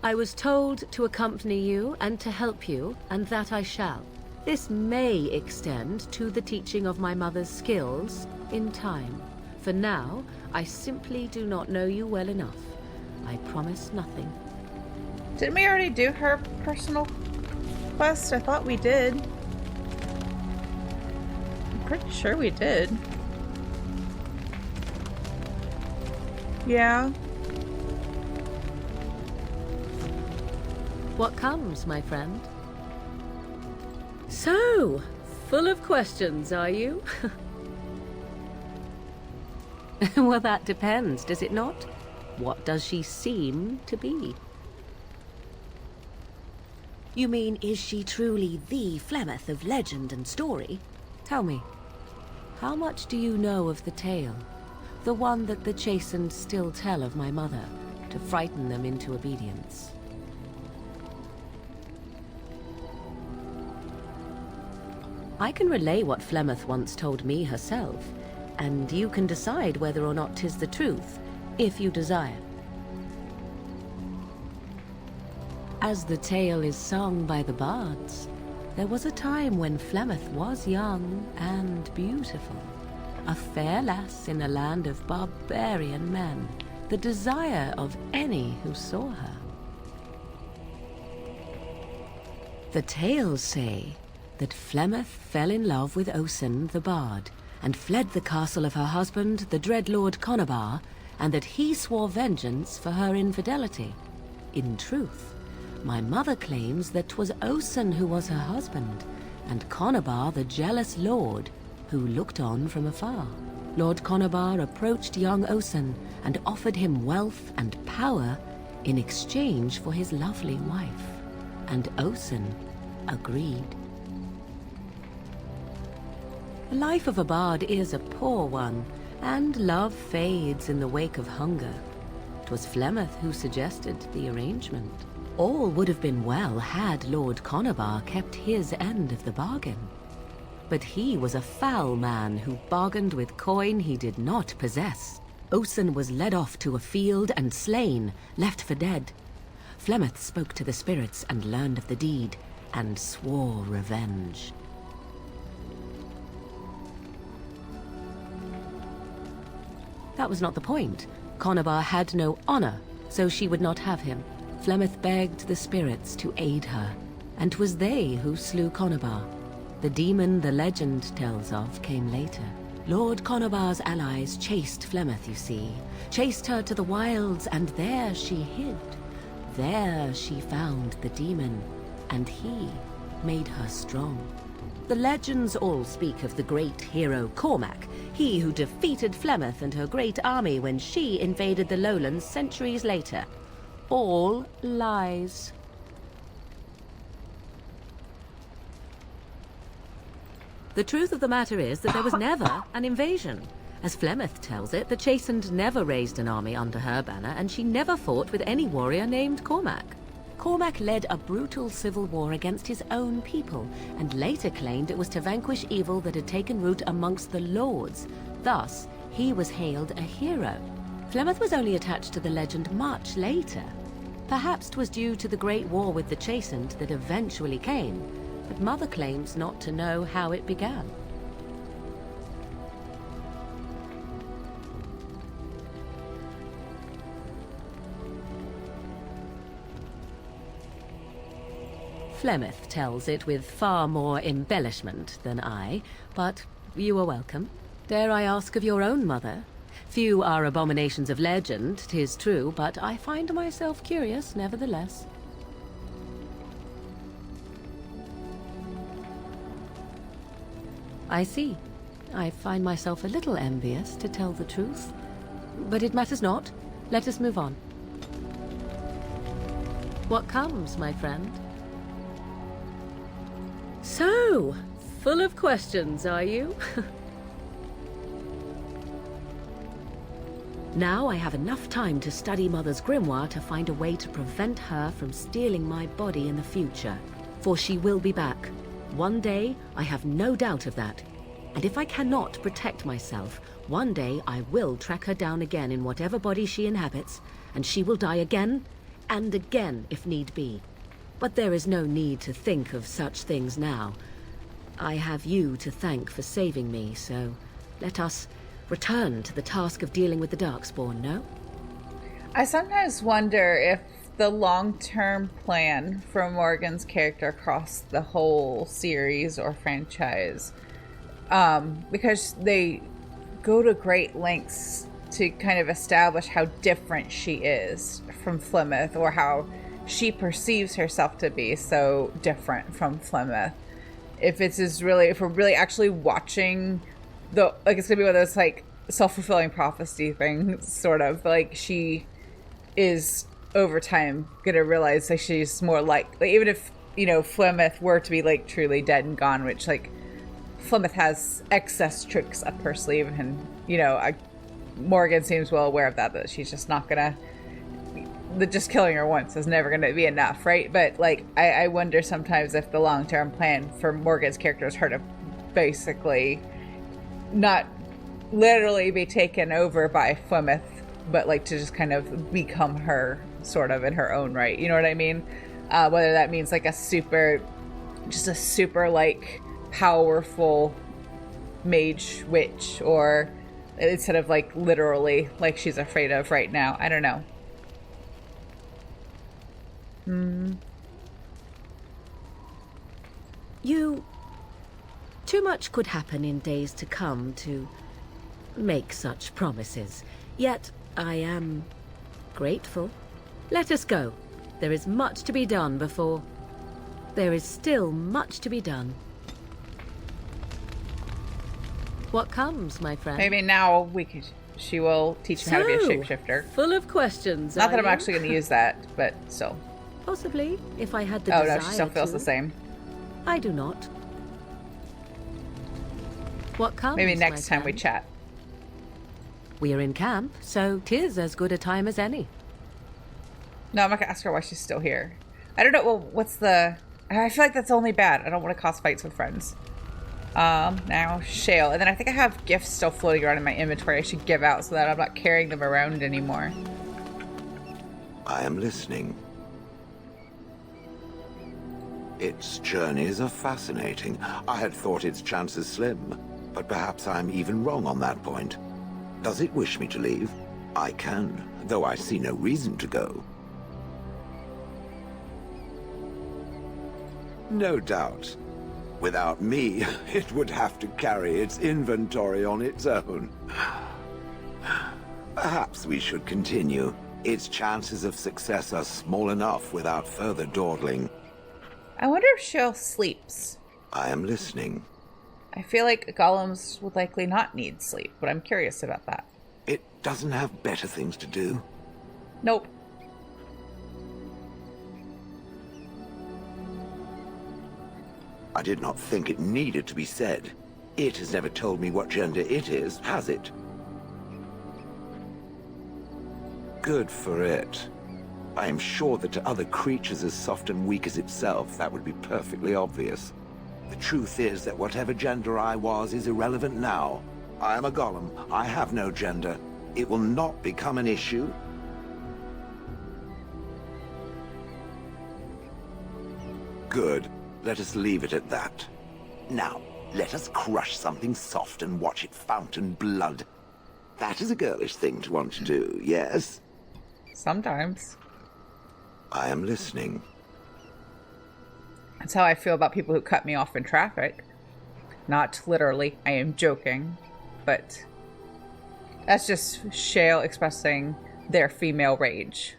I was told to accompany you and to help you, and that I shall. This may extend to the teaching of my mother's skills in time. For now, I simply do not know you well enough. I promise nothing. Didn't we already do her personal quest? I thought we did. I'm pretty sure we did. Yeah. What comes, my friend? So, full of questions, are you? Well, that depends, does it not? What does she seem to be? You mean, is she truly the Flemeth of legend and story? Tell me, how much do you know of the tale? The one that the Chastened still tell of my mother, to frighten them into obedience. I can relay what Flemeth once told me herself, and you can decide whether or not 'tis the truth, if you desire. As the tale is sung by the bards, there was a time when Flemeth was young and beautiful, a fair lass in a land of barbarian men, the desire of any who saw her. The tales say that Flemeth fell in love with Osen the bard, and fled the castle of her husband, the dread Lord Conabar, and that he swore vengeance for her infidelity. In truth, my mother claims that 'twas Osen who was her husband, and Conabar the jealous lord, who looked on from afar. Lord Conabar approached young Osen and offered him wealth and power in exchange for his lovely wife, and Osen agreed. The life of a bard is a poor one, and love fades in the wake of hunger. 'Twas Flemeth who suggested the arrangement. All would have been well had Lord Conabar kept his end of the bargain. But he was a foul man who bargained with coin he did not possess. Osen was led off to a field and slain, left for dead. Flemeth spoke to the spirits and learned of the deed, and swore revenge. That was not the point. Conabar had no honor, so she would not have him. Flemeth begged the spirits to aid her, and 'twas they who slew Conabar. The demon the legend tells of came later. Lord Conabar's allies chased Flemeth, you see, chased her to the wilds, and there she hid. There she found the demon, and he made her strong. The legends all speak of the great hero Cormac, he who defeated Flemeth and her great army when she invaded the lowlands centuries later. All lies. The truth of the matter is that there was never an invasion. As Flemeth tells it, the Chastened never raised an army under her banner, and she never fought with any warrior named Cormac. Cormac led a brutal civil war against his own people, and later claimed it was to vanquish evil that had taken root amongst the lords. Thus, he was hailed a hero. Flemeth was only attached to the legend much later. Perhaps 'twas due to the great war with the Chastened that eventually came, but Mother claims not to know how it began. Flemeth tells it with far more embellishment than I, but you are welcome. Dare I ask of your own mother? Few are abominations of legend, 'tis true, but I find myself curious nevertheless. I see. I find myself a little envious, to tell the truth. But it matters not. Let us move on. What comes, my friend? So, full of questions, are you? Now I have enough time to study Mother's grimoire to find a way to prevent her from stealing my body in the future. For she will be back. One day, I have no doubt of that. And if I cannot protect myself, one day I will track her down again in whatever body she inhabits, and she will die again and again if need be. But there is no need to think of such things now. I have you to thank for saving me, so let us return to the task of dealing with the Darkspawn, no? I sometimes wonder if the long-term plan for Morgan's character across the whole series or franchise, because they go to great lengths to kind of establish how different she is from Flemeth, or how she perceives herself to be so different from Flemeth. If we're really actually watching it's gonna be one of those like self-fulfilling prophecy things, sort of like she is over time gonna realize like she's more like even if Flemeth were to be like truly dead and gone, which like Flemeth has excess tricks up her sleeve, and Morgan seems well aware of that she's just not gonna, just killing her once is never gonna be enough, right? But like I wonder sometimes if the long-term plan for Morgan's character is her to basically not literally be taken over by Flemeth, but like to just kind of become her sort of in her own right, you know what I mean? Whether that means like a super like powerful mage witch, or instead of like literally like she's afraid of right now. I don't know. Too much could happen in days to come to make such promises. Yet I am grateful. Let us go. There is much to be done before... There is still much to be done. What comes, my friend? Maybe now she will teach me how to be a shapeshifter. Full of questions. Not that I'm actually going to use that, but still. Possibly, if I had the desire to. Oh no, she still feels the same. I do not. What comes? Maybe next time we chat. We are in camp, so 'tis as good a time as any. No, I'm not gonna ask her why she's still here. I don't know. Well, what's the? I feel like that's only bad. I don't want to cause fights with friends. Now shale, and then I think I have gifts still floating around in my inventory. I should give out so that I'm not carrying them around anymore. I am listening. Its journeys are fascinating. I had thought its chances slim, but perhaps I'm even wrong on that point. Does it wish me to leave? I can, though I see no reason to go. No doubt. Without me, it would have to carry its inventory on its own. Perhaps we should continue. Its chances of success are small enough without further dawdling. I wonder if Shale sleeps. I am listening. I feel like golems would likely not need sleep, but I'm curious about that. It doesn't have better things to do. Nope. I did not think it needed to be said. It has never told me what gender it is, has it? Good for it. I am sure that to other creatures as soft and weak as itself, that would be perfectly obvious. The truth is that whatever gender I was is irrelevant now. I am a golem. I have no gender. It will not become an issue. Good. Let us leave it at that. Now, let us crush something soft and watch it fountain blood. That is a girlish thing to want to do, yes? Sometimes. I am listening. That's how I feel about people who cut me off in traffic. Not literally, I am joking, but that's just Shale expressing their female rage.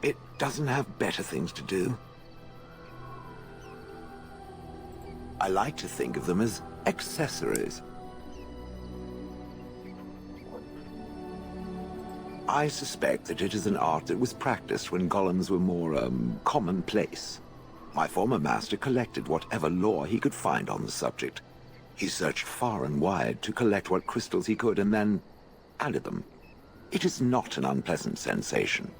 It doesn't have better things to do. I like to think of them as accessories. I suspect that it is an art that was practiced when golems were more, commonplace. My former master collected whatever lore he could find on the subject. He searched far and wide to collect what crystals he could and then added them. It is not an unpleasant sensation.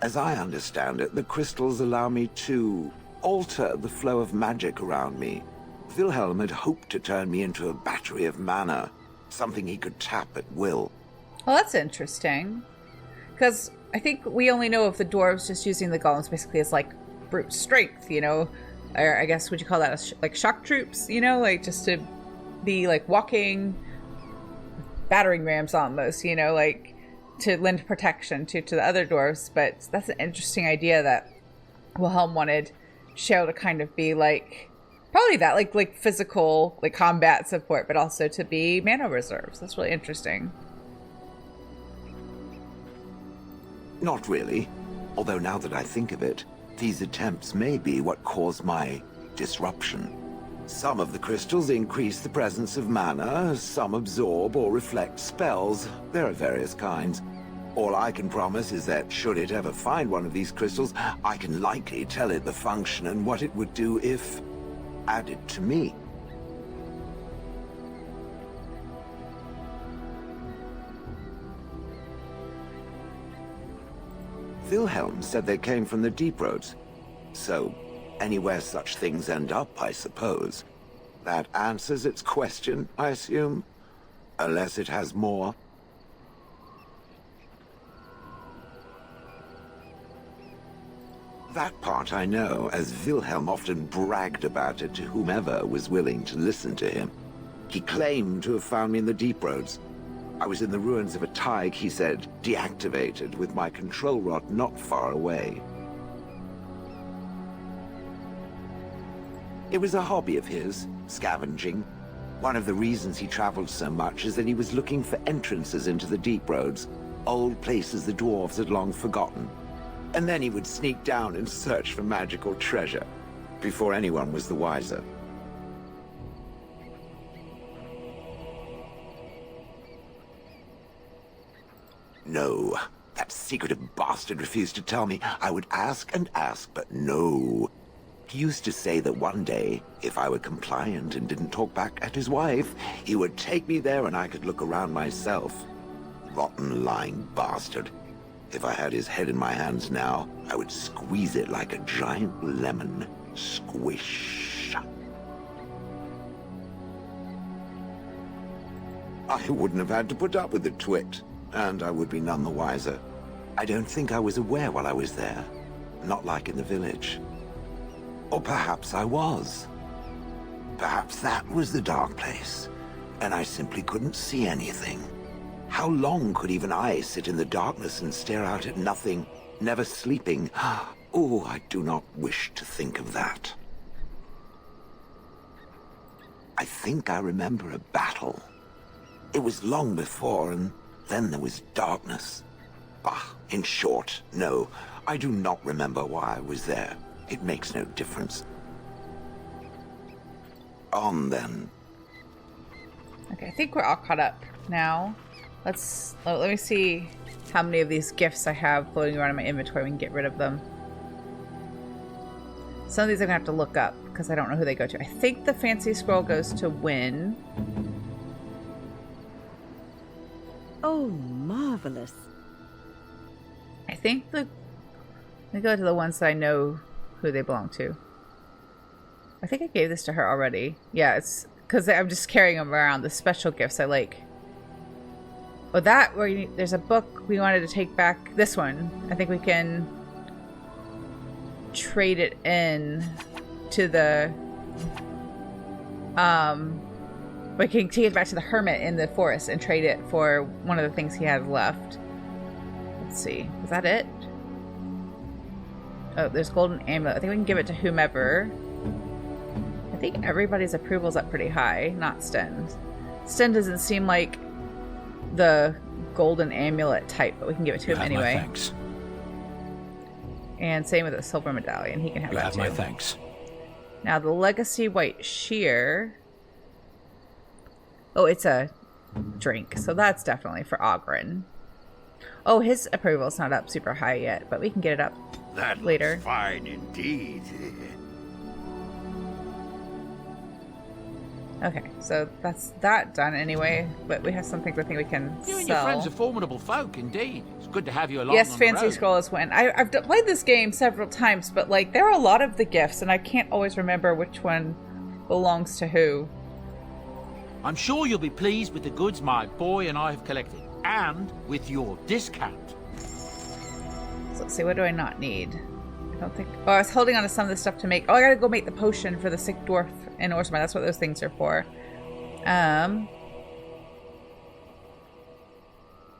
As I understand it, the crystals allow me to alter the flow of magic around me. Wilhelm had hoped to turn me into a battery of mana, something he could tap at will. Well, that's interesting. Because I think we only know of the dwarves just using the golems basically as, like, brute strength, you know? Or I guess, would you call that, like, shock troops, you know? Like, just to be, like, walking battering rams almost, you know? Like, to lend protection to the other dwarves. But that's an interesting idea that Wilhelm wanted Shale to kind of be, like... Probably that, like physical, like combat support, but also to be mana reserves. That's really interesting. Not really. Although now that I think of it, these attempts may be what caused my disruption. Some of the crystals increase the presence of mana, some absorb or reflect spells. There are various kinds. All I can promise is that should it ever find one of these crystals, I can likely tell it the function and what it would do if... added to me. Wilhelm said they came from the deep roads. So, anywhere such things end up, I suppose. That answers its question, I assume? Unless it has more. That part I know, as Wilhelm often bragged about it to whomever was willing to listen to him. He claimed to have found me in the deep roads. I was in the ruins of a Tig, he said, deactivated, with my control rod not far away. It was a hobby of his, scavenging. One of the reasons he traveled so much is that he was looking for entrances into the deep roads, old places the dwarves had long forgotten. And then he would sneak down and search for magical treasure, before anyone was the wiser. No, that secretive bastard refused to tell me. I would ask and ask, but no. He used to say that one day, if I were compliant and didn't talk back at his wife, he would take me there and I could look around myself. Rotten, lying bastard. If I had his head in my hands now, I would squeeze it like a giant lemon. Squish. I wouldn't have had to put up with the twit, and I would be none the wiser. I don't think I was aware while I was there. Not like in the village. Or perhaps I was. Perhaps that was the dark place, and I simply couldn't see anything. How long could even I sit in the darkness and stare out at nothing, never sleeping? Oh, I do not wish to think of that. I think I remember a battle. It was long before, and then there was darkness. Bah, in short, no, I do not remember why I was there. It makes no difference. On then. Okay, I think we're all caught up now. Let me see how many of these gifts I have floating around in my inventory. We can get rid of them. Some of these I'm gonna have to look up because I don't know who they go to. I think the fancy scroll goes to Win. Oh, marvelous. I think let me go to the ones that I know who they belong to. I think I gave this to her already. Yeah, it's because I'm just carrying them around. The special gifts I like. Oh, that where there's a book we wanted to take back. This one, I think we can trade it in to the we can take it back to the hermit in the forest and trade it for one of the things he has left. Let's see. Is that it? Oh, there's golden amulet. I think we can give it to whomever. I think everybody's approval's up pretty high, not Sten. Sten doesn't seem like the golden amulet type, but we can give it to him anyway. My thanks. And same with the silver medallion. He can have that too. My thanks. Now the legacy white shear. Oh, it's a drink, so that's definitely for Ogren. Oh, his approval's not up super high yet, but we can get it up later. Looks fine indeed. Okay, so that's that done anyway, but we have some things I think we can You and sell. your friends are formidable folk, indeed. It's good to have you along. Yes, on the Fancy road. Scrolls win. I've played this game several times, but like there are a lot of the gifts, and I can't always remember which one belongs to who. I'm sure you'll be pleased with the goods my boy and I have collected, and with your discount. So let's see, what do I not need? I don't think... Oh, I was holding on to some of this stuff to make... Oh, I gotta go make the potion for the sick dwarf in Orzammar. That's what those things are for. And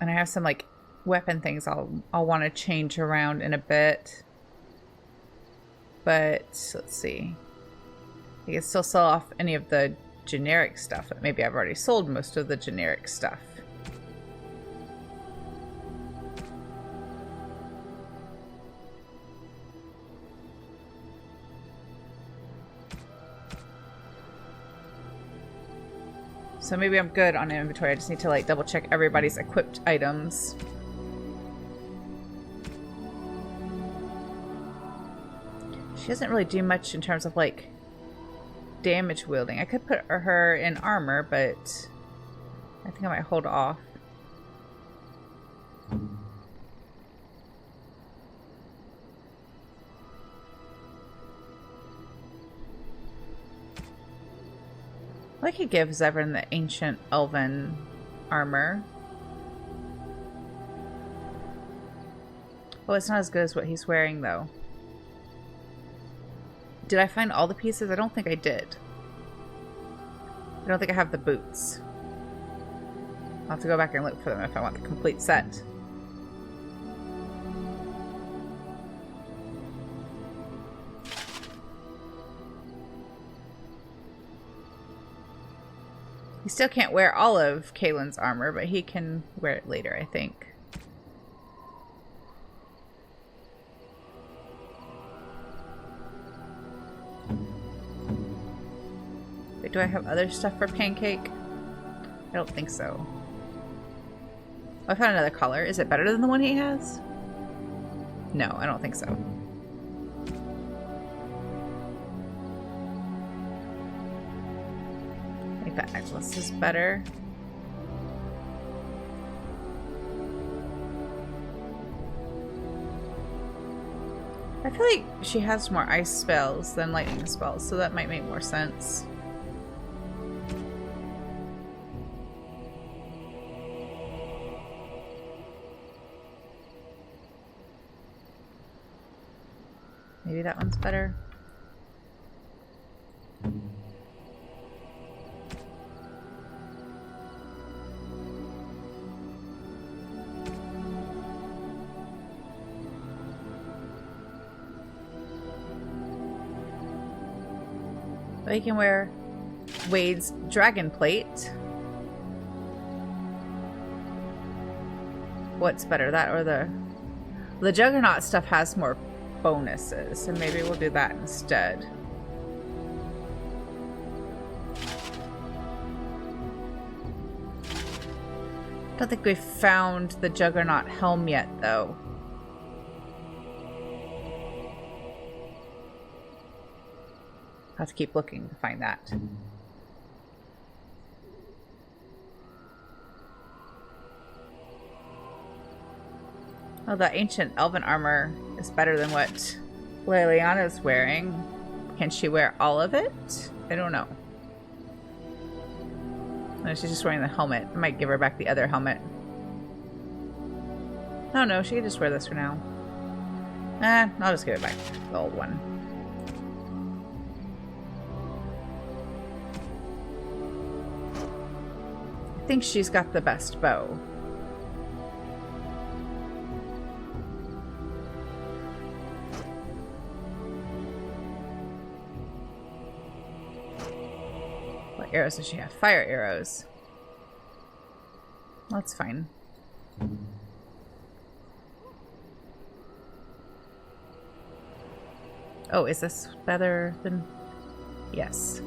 I have some, like, weapon things I'll want to change around in a bit. But, let's see. I can still sell off any of the generic stuff. But maybe I've already sold most of the generic stuff. So maybe I'm good on inventory. I just need to like double check everybody's equipped items. She doesn't really do much in terms of like damage wielding. I could put her in armor, but I think I might hold off. I could give Zevran the ancient elven armor. Oh, it's not as good as what he's wearing, though. Did I find all the pieces? I don't think I did. I don't think I have the boots. I'll have to go back and look for them if I want the complete set. He still can't wear all of Kaylin's armor, but he can wear it later, I think. Wait, do I have other stuff for Pancake? I don't think so. Oh, I found another color. Is it better than the one he has? No, I don't think so. I think that necklace is better. I feel like she has more ice spells than lightning spells, so that might make more sense. Maybe that one's better. We can wear Wade's dragon plate. What's better, that or the Juggernaut stuff has more bonuses, so maybe we'll do that instead. Don't think we've found the Juggernaut helm yet, though. I'll have to keep looking to find that. Oh, the ancient elven armor is better than what Leliana is wearing. Can she wear all of it? I don't know. No, she's just wearing the helmet. I might give her back the other helmet. Oh no, she can just wear this for now. I'll just give it back, the old one. I think she's got the best bow. arrows does she have? Fire arrows. That's fine. Oh, is this better than... Yes.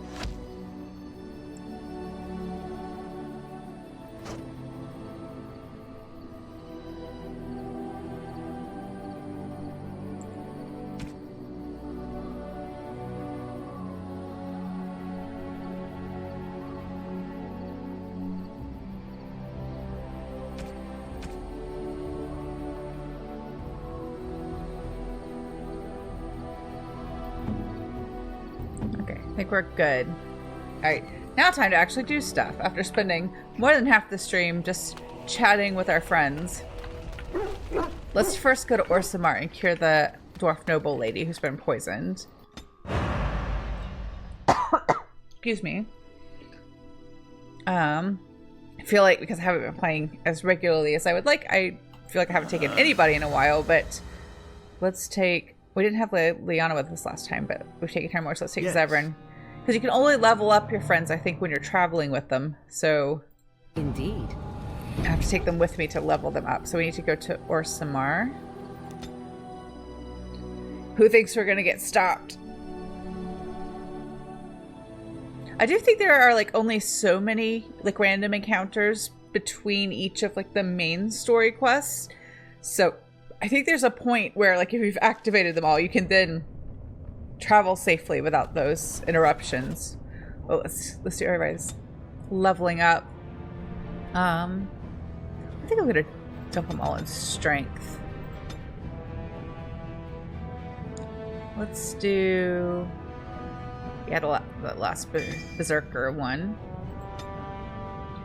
I think we're good. Alright, now time to actually do stuff after spending more than half the stream just chatting with our friends. Let's first go to Orsamar and cure the dwarf noble lady who's been poisoned. Excuse me. I feel like because I haven't been playing as regularly as I would like, I feel like I haven't taken anybody in a while, but let's take... We didn't have Leliana with us last time, but we've taken her more, so let's take Zevran. Because you can only level up your friends, I think, when you're traveling with them. So... Indeed. I have to take them with me to level them up. So we need to go to Orsamar. Who thinks we're going to get stopped? I do think there are, like, only so many, like, random encounters between each of, like, the main story quests. So... I think there's a point where, like, if you've activated them all, you can then travel safely without those interruptions. Oh, let's do everybody's leveling up. I think I'm gonna dump them all in strength. Let's do the last berserker one,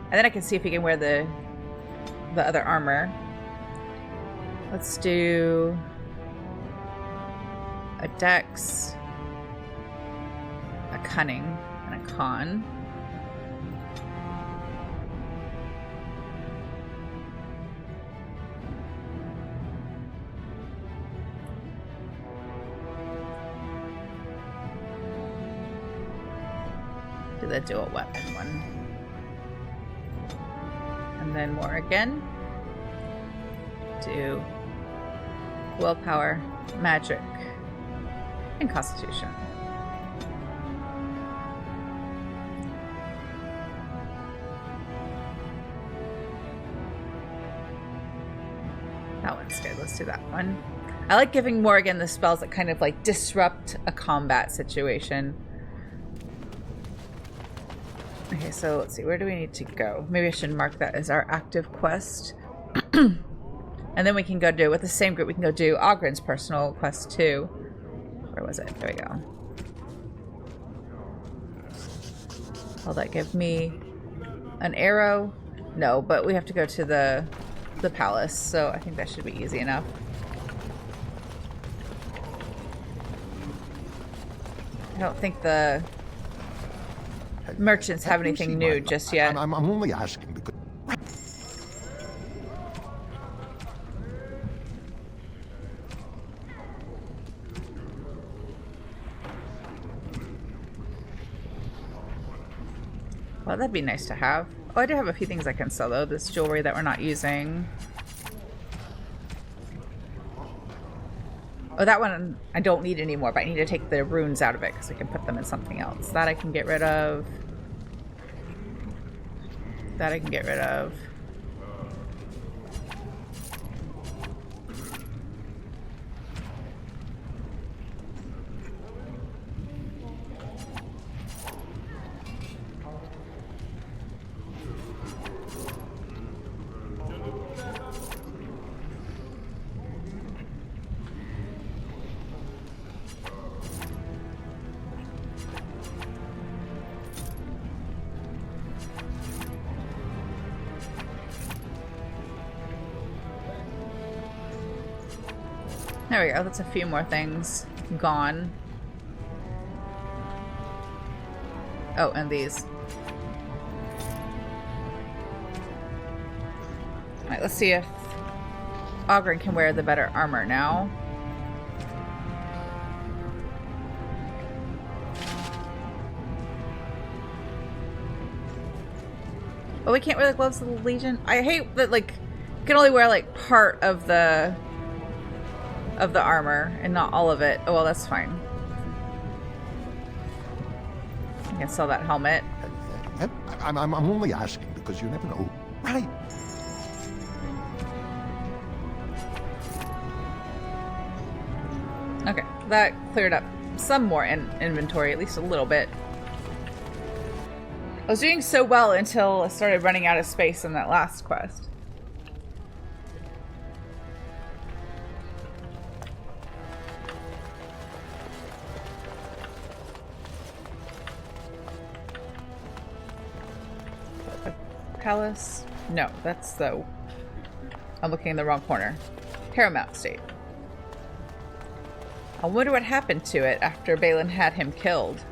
and then I can see if he can wear the other armor. Let's do a dex, a cunning, and a con. Do the dual weapon one. And then more again. Do willpower, magic, and constitution. That one's good. Let's do that one. I like giving Morrigan the spells that kind of like disrupt a combat situation. Okay, so let's see. Where do we need to go? Maybe I should mark that as our active quest. And then we can go do, with the same group, we can go do Ogren's personal quest too. Where was it? There we go. Will that give me an arrow? No, but we have to go to the palace, so I think that should be easy enough. I don't think the merchants have anything new just yet. I'm only asking because... Well, that'd be nice to have. Oh, I do have a few things I can sell, though. This jewelry that we're not using. Oh, that one I don't need anymore, but I need to take the runes out of it because I can put them in something else. That I can get rid of. That I can get rid of. There we go, that's a few more things gone. Oh, and these. Alright, let's see if Ogren can wear the better armor now. Oh, we can't wear the gloves of the Legion? I hate that, like, you can only wear, like, part of the armor and not all of it. Oh, well, that's fine. I can sell that helmet. I'm only asking because you never know. Right. Okay, that cleared up some more inventory, at least a little bit. I was doing so well until I started running out of space in that last quest. Palace? No, that's the... I'm looking in the wrong corner. Paramount State. I wonder what happened to it after Balin had him killed.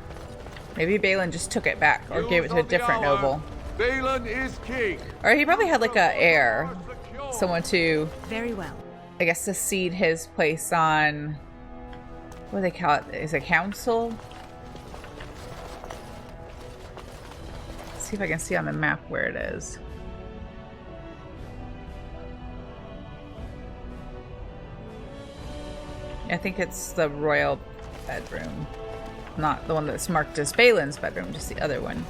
Maybe Balin just took it back or gave it to a different noble. Balin is king. Or he probably had like a heir. Someone to... Very well. I guess to cede his place on... What do they call it? Is it council? See if I can see on the map where it is. I think it's the royal bedroom. Not the one that's marked as Balin's bedroom, just the other one.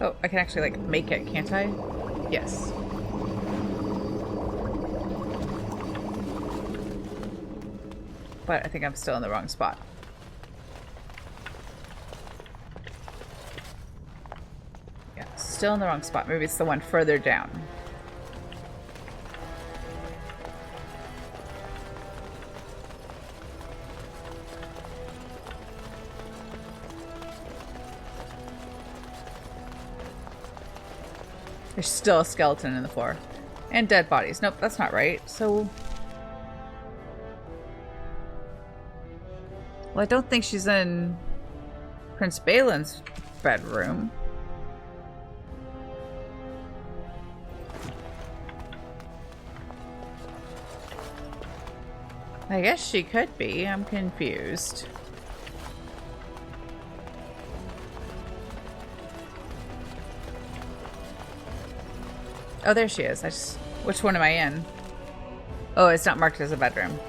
Oh, I can actually like make it, can't I? Yes. But I think I'm still in the wrong spot. Yeah, still in the wrong spot. Maybe it's the one further down. There's still a skeleton in the floor. And dead bodies. Nope, that's not right. So... Well, I don't think she's in Prince Balin's bedroom. I guess she could be. I'm confused. Oh, there she is. Which one am I in? Oh, it's not marked as a bedroom.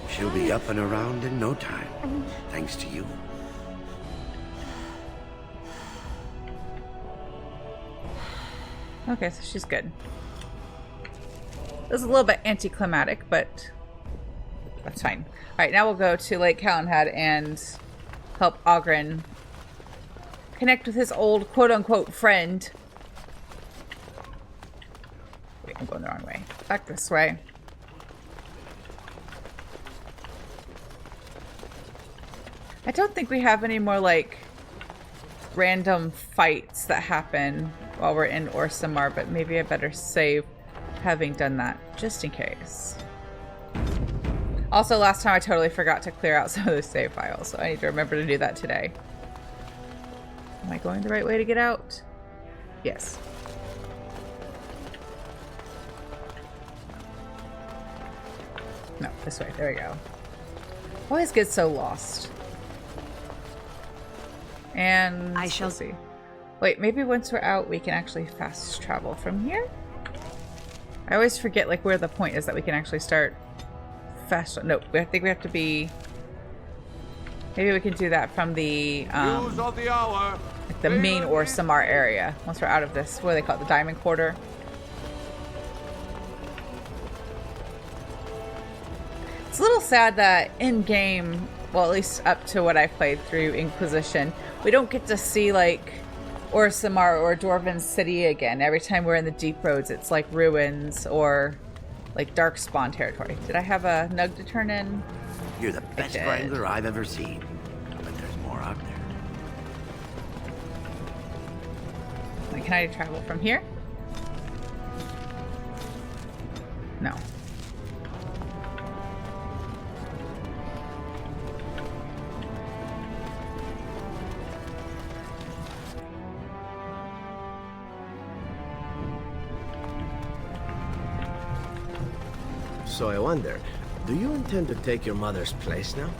She'll be up and around in no time, thanks to you. Okay, so she's good. It was a little bit anticlimactic, but that's fine. Alright, now we'll go to Lake Calenhad and help Oghren connect with his old quote-unquote friend. Wait, I'm going the wrong way. Back this way. I don't think we have any more, like, random fights that happen while we're in Orsamar, but maybe I better save having done that, just in case. Also, last time I totally forgot to clear out some of the save files, so I need to remember to do that today. Am I going the right way to get out? Yes. No, this way. There we go. Always get so lost. And I shall see. Wait, maybe once we're out, we can actually fast travel from here? I always forget like where the point is that we can actually start fast. No, I think we have to be. Maybe we can do that from the like the main Orsamar area. Once we're out of this, what do they call it? The Diamond Quarter. It's a little sad that in game, well, at least up to what I played through Inquisition, we don't get to see like Orsamar or Dwarven City again. Every time we're in the Deep Roads, it's like ruins or like Darkspawn territory. Did I have a nug to turn in? You're the best wrangler I've ever seen. But there's more out there. Like, can I travel from here? No. So I wonder, do you intend to take your mother's place now?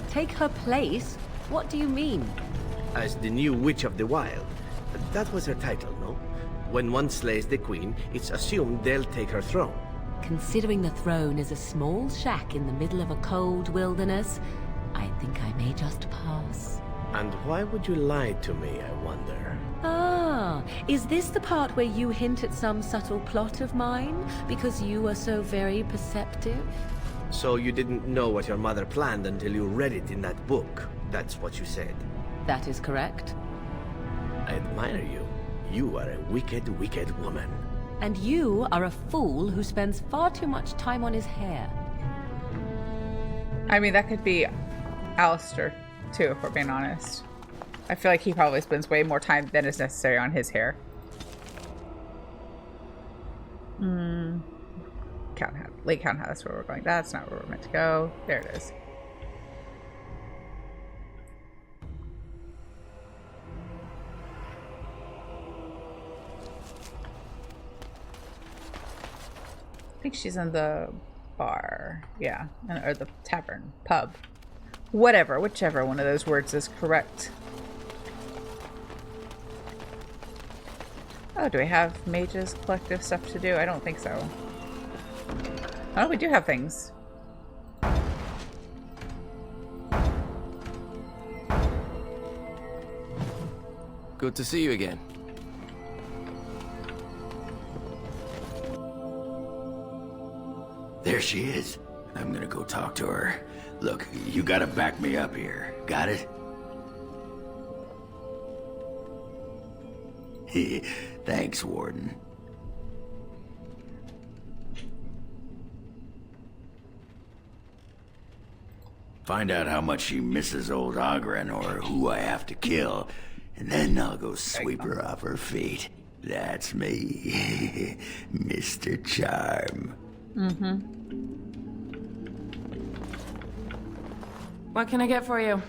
Take her place? What do you mean? As the new Witch of the Wild. That was her title, no? When one slays the queen, it's assumed they'll take her throne. Considering the throne is a small shack in the middle of a cold wilderness, I think I may just pass. And why would you lie to me, I wonder? Ah, is this the part where you hint at some subtle plot of mine? Because you are so very perceptive? So you didn't know what your mother planned until you read it in that book. That's what you said. That is correct. I admire you. You are a wicked, wicked woman. And you are a fool who spends far too much time on his hair. I mean, that could be Alistair, too, if we're being honest. I feel like he probably spends way more time than is necessary on his hair. Lake Count House, where we're going. That's not where we're meant to go. There it is. I think she's in the bar. Yeah. Or the tavern. Pub. Whatever. Whichever one of those words is correct. Oh, do we have Mage's collective stuff to do? I don't think so. Oh, we do have things. Good to see you again. There she is. I'm gonna go talk to her. Look, you gotta back me up here. Got it? Thanks, Warden. Find out how much she misses old Ogren or who I have to kill, and then I'll go sweep her off her feet. That's me, Mr. Charm. What can I get for you?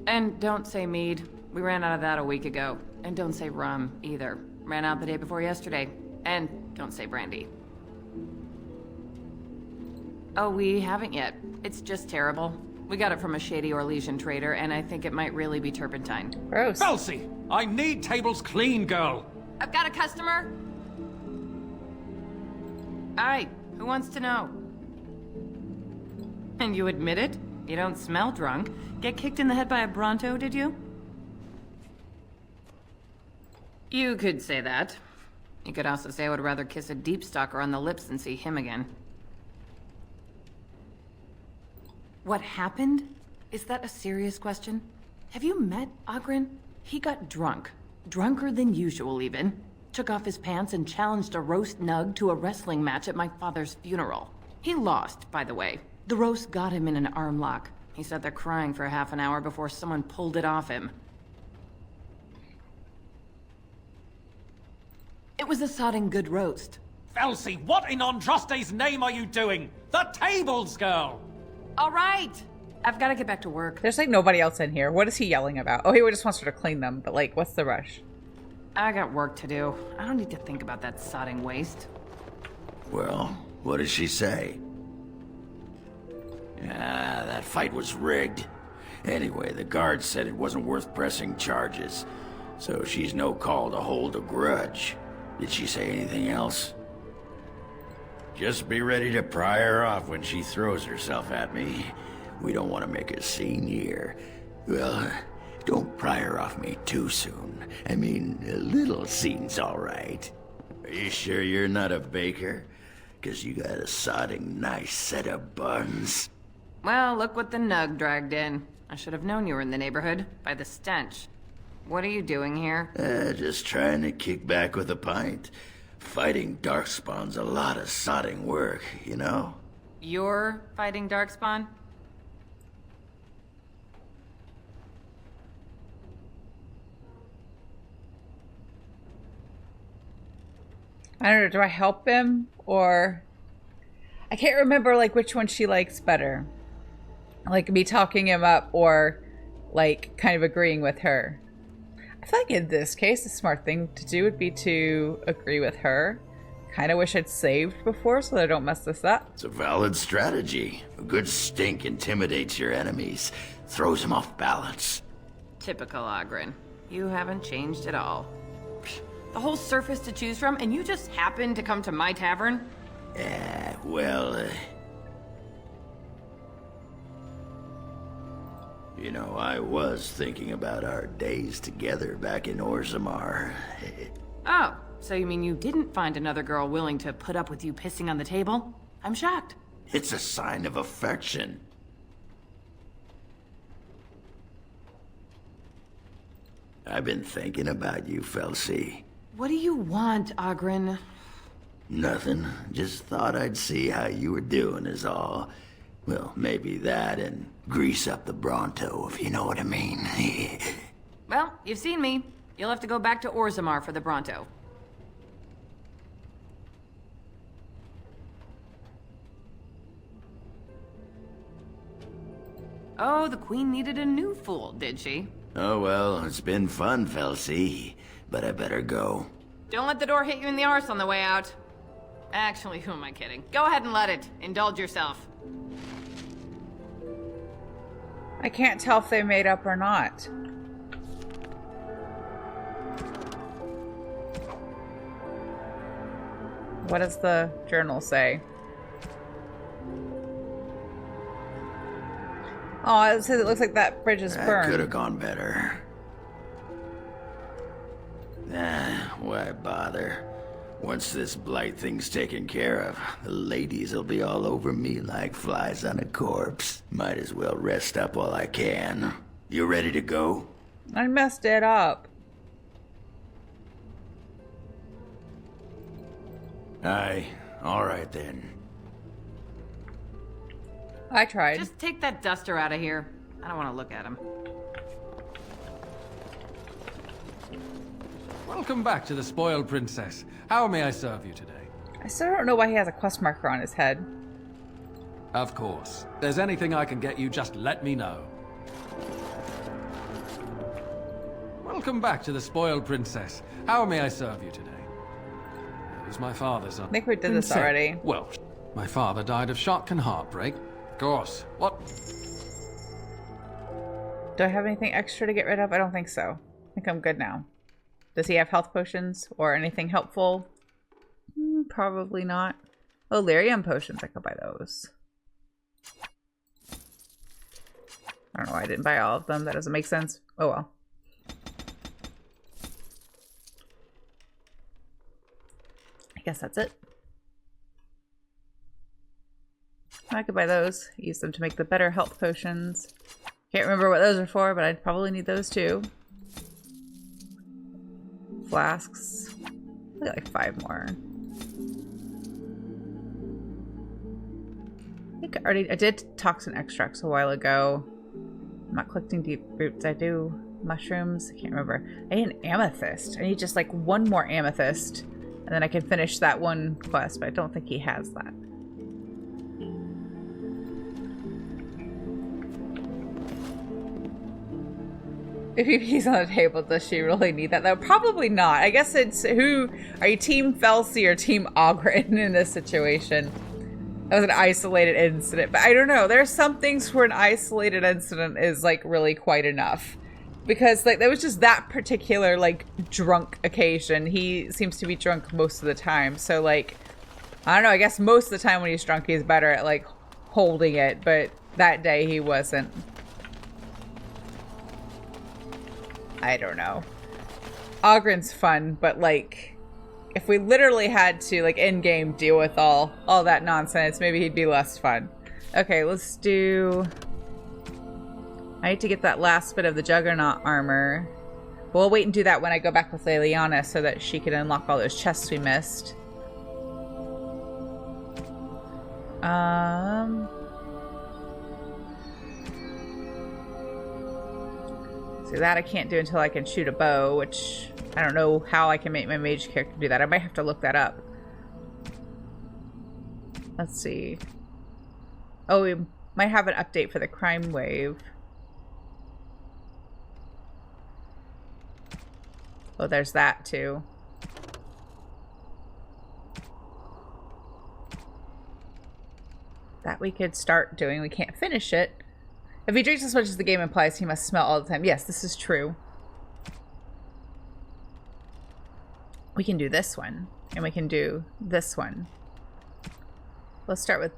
And don't say mead. We ran out of that a week ago. And don't say rum, either. Ran out the day before yesterday. And don't say brandy. Oh, we haven't yet. It's just terrible. We got it from a shady Orlesian trader, and I think it might really be turpentine. Gross. Elsie, I need tables clean, girl. I've got a customer. Alright, who wants to know? And you admit it? You don't smell drunk. Get kicked in the head by a Bronto, did you? You could say that. You could also say I would rather kiss a deep stalker on the lips than see him again. What happened? Is that a serious question? Have you met Ogren? He got drunk. Drunker than usual, even. Took off his pants and challenged a roast nug to a wrestling match at my father's funeral. He lost, by the way. The roast got him in an arm lock. He sat there crying for half an hour before someone pulled it off him. It was a sodding good roast. Elsie, what in Andraste's name are you doing? The tables, girl! All right! I've got to get back to work. There's like nobody else in here. What is he yelling about? Oh, he just wants her to clean them, but like, what's the rush? I got work to do. I don't need to think about that sodding waste. Well, what does she say? Ah, that fight was rigged. Anyway, the guards said it wasn't worth pressing charges, so she's no call to hold a grudge. Did she say anything else? Just be ready to pry her off when she throws herself at me. We don't want to make a scene here. Well, don't pry her off me too soon. I mean, a little scene's all right. Are you sure you're not a baker? 'Cause you got a sodding nice set of buns. Well, look what the nug dragged in. I should have known you were in the neighborhood, by the stench. What are you doing here? Just trying to kick back with a pint. Fighting Darkspawn's a lot of sodding work, you know? You're fighting Darkspawn? I don't know, do I help him? Or... I can't remember, like, which one she likes better. Like, me talking him up or, like, kind of agreeing with her. I feel like in this case, the smart thing to do would be to agree with her. kind of wish I'd saved before so that I don't mess this up. It's a valid strategy. A good stink intimidates your enemies, throws them off balance. Typical Ogren. You haven't changed at all. The whole surface to choose from, and you just happened to come to my tavern? You know, I was thinking about our days together back in Orzammar. Oh, so you mean you didn't find another girl willing to put up with you pissing on the table? I'm shocked. It's a sign of affection. I've been thinking about you, Felsi. What do you want, Ogren? Nothing. Just thought I'd see how you were doing is all. Well, maybe that and grease up the Bronto, if you know what I mean. Well, you've seen me. You'll have to go back to Orzammar for the Bronto. Oh, the Queen needed a new fool, did she? Oh well, it's been fun, Felsi. But I better go. Don't let the door hit you in the arse on the way out. Actually, who am I kidding? Go ahead and let it. Indulge yourself. I can't tell if they made up or not. What does the journal say? Oh, it says it looks like that bridge is burned. Could have gone better. Why bother? Once this blight thing's taken care of, the ladies will be all over me like flies on a corpse. Might as well rest up while I can. You ready to go? I messed it up. Aye, all right then. I tried. Just take that duster out of here. I don't want to look at him. Welcome back to the Spoiled Princess. How may I serve you today? I still don't know why he has a quest marker on his head. Of course. If there's anything I can get you, just let me know. Welcome back to the Spoiled Princess. How may I serve you today? It was my father's... I think we did this already. Well, my father died of shock and heartbreak. Of course. What? Do I have anything extra to get rid of? I don't think so. I think I'm good now. Does he have health potions or anything helpful? Probably not. Oh, lyrium potions. I could buy those. I don't know why I didn't buy all of them. That doesn't make sense. Oh well. I guess that's it. I could buy those. Use them to make the better health potions. Can't remember what those are for, but I'd probably need those too. Flasks. I got like 5 more. I think I did toxin extracts a while ago. I'm not collecting deep roots. I do mushrooms. I can't remember. I need an amethyst. I need just like 1 more amethyst, and then I can finish that one quest. But I don't think he has that. If he's on the table, does she really need that? Though probably not. I guess it's who are you, Team Felsi or Team Ogren in this situation? That was an isolated incident, but I don't know. There are some things where an isolated incident is like really quite enough, because like that was just that particular like drunk occasion. He seems to be drunk most of the time, so like I don't know. I guess most of the time when he's drunk, he's better at like holding it, but that day he wasn't. I don't know. Ogren's fun, but like, if we literally had to like in game deal with all that nonsense, maybe he'd be less fun. Okay, let's do. I need to get that last bit of the Juggernaut armor. We'll wait and do that when I go back with Leliana so that she can unlock all those chests we missed. So that I can't do until I can shoot a bow, which I don't know how I can make my mage character do that. I might have to look that up. Let's see. Oh, we might have an update for the crime wave. Oh, there's that too. that we could start doing. We can't finish it. If he drinks as much as the game implies, he must smell all the time. Yes, this is true. We can do this one, and we can do this one. Let's start with...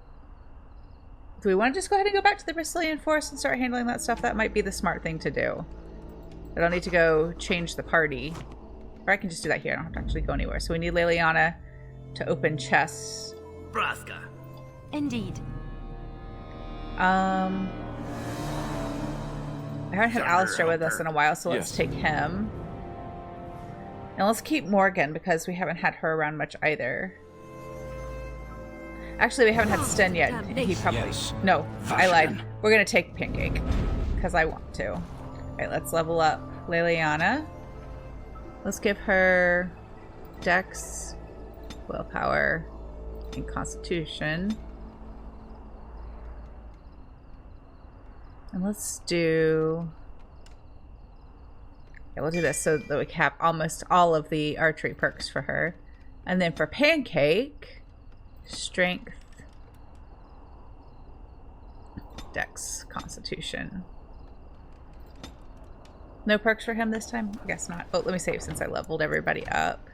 Do we want to just go ahead and go back to the Brazilian forest and start handling that stuff? That might be the smart thing to do. I don't need to go change the party. Or I can just do that here. I don't have to actually go anywhere. So we need Leliana to open chests. Braska. Indeed. I haven't had Alistair with us in a while, so let's take him. And let's keep Morgan, because we haven't had her around much either. Actually, we haven't had Sten yet. He probably... Yes. No, I lied. We're going to take Pancake, because I want to. Alright, let's level up Leliana. Let's give her Dex, Willpower, and Constitution. And let's do... Yeah, we'll do this so that we cap almost all of the archery perks for her. And then for Pancake, Strength, Dex, Constitution. No perks for him this time? I guess not. Oh, let me save since I leveled everybody up.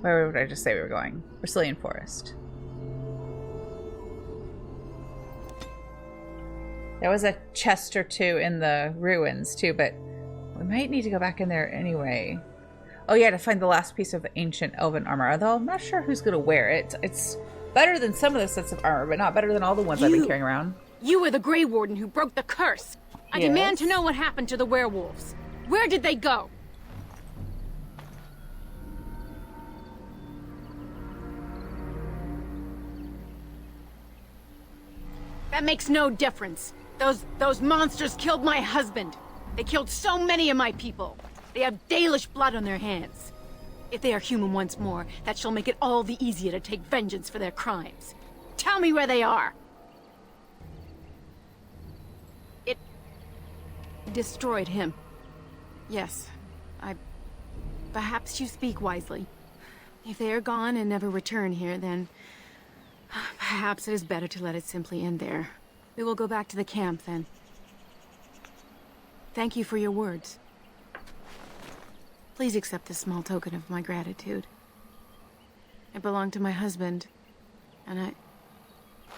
Where would I just say we were going? Brazilian Forest. There was a chest or two in the ruins too, but we might need to go back in there anyway. Oh yeah, to find the last piece of ancient elven armor, although I'm not sure who's going to wear it. It's better than some of the sets of armor, but not better than all the ones I've been carrying around. You were the Grey Warden who broke the curse. I demand to know what happened to the werewolves. Where did they go? That makes no difference. Those monsters killed my husband. They killed so many of my people. They have Dalish blood on their hands. If they are human once more, that shall make it all the easier to take vengeance for their crimes. Tell me where they are. It destroyed him. Yes, perhaps you speak wisely. If they are gone and never return here, then perhaps it is better to let it simply end there. We will go back to the camp then. Thank you for your words. Please accept this small token of my gratitude. It belonged to my husband, and I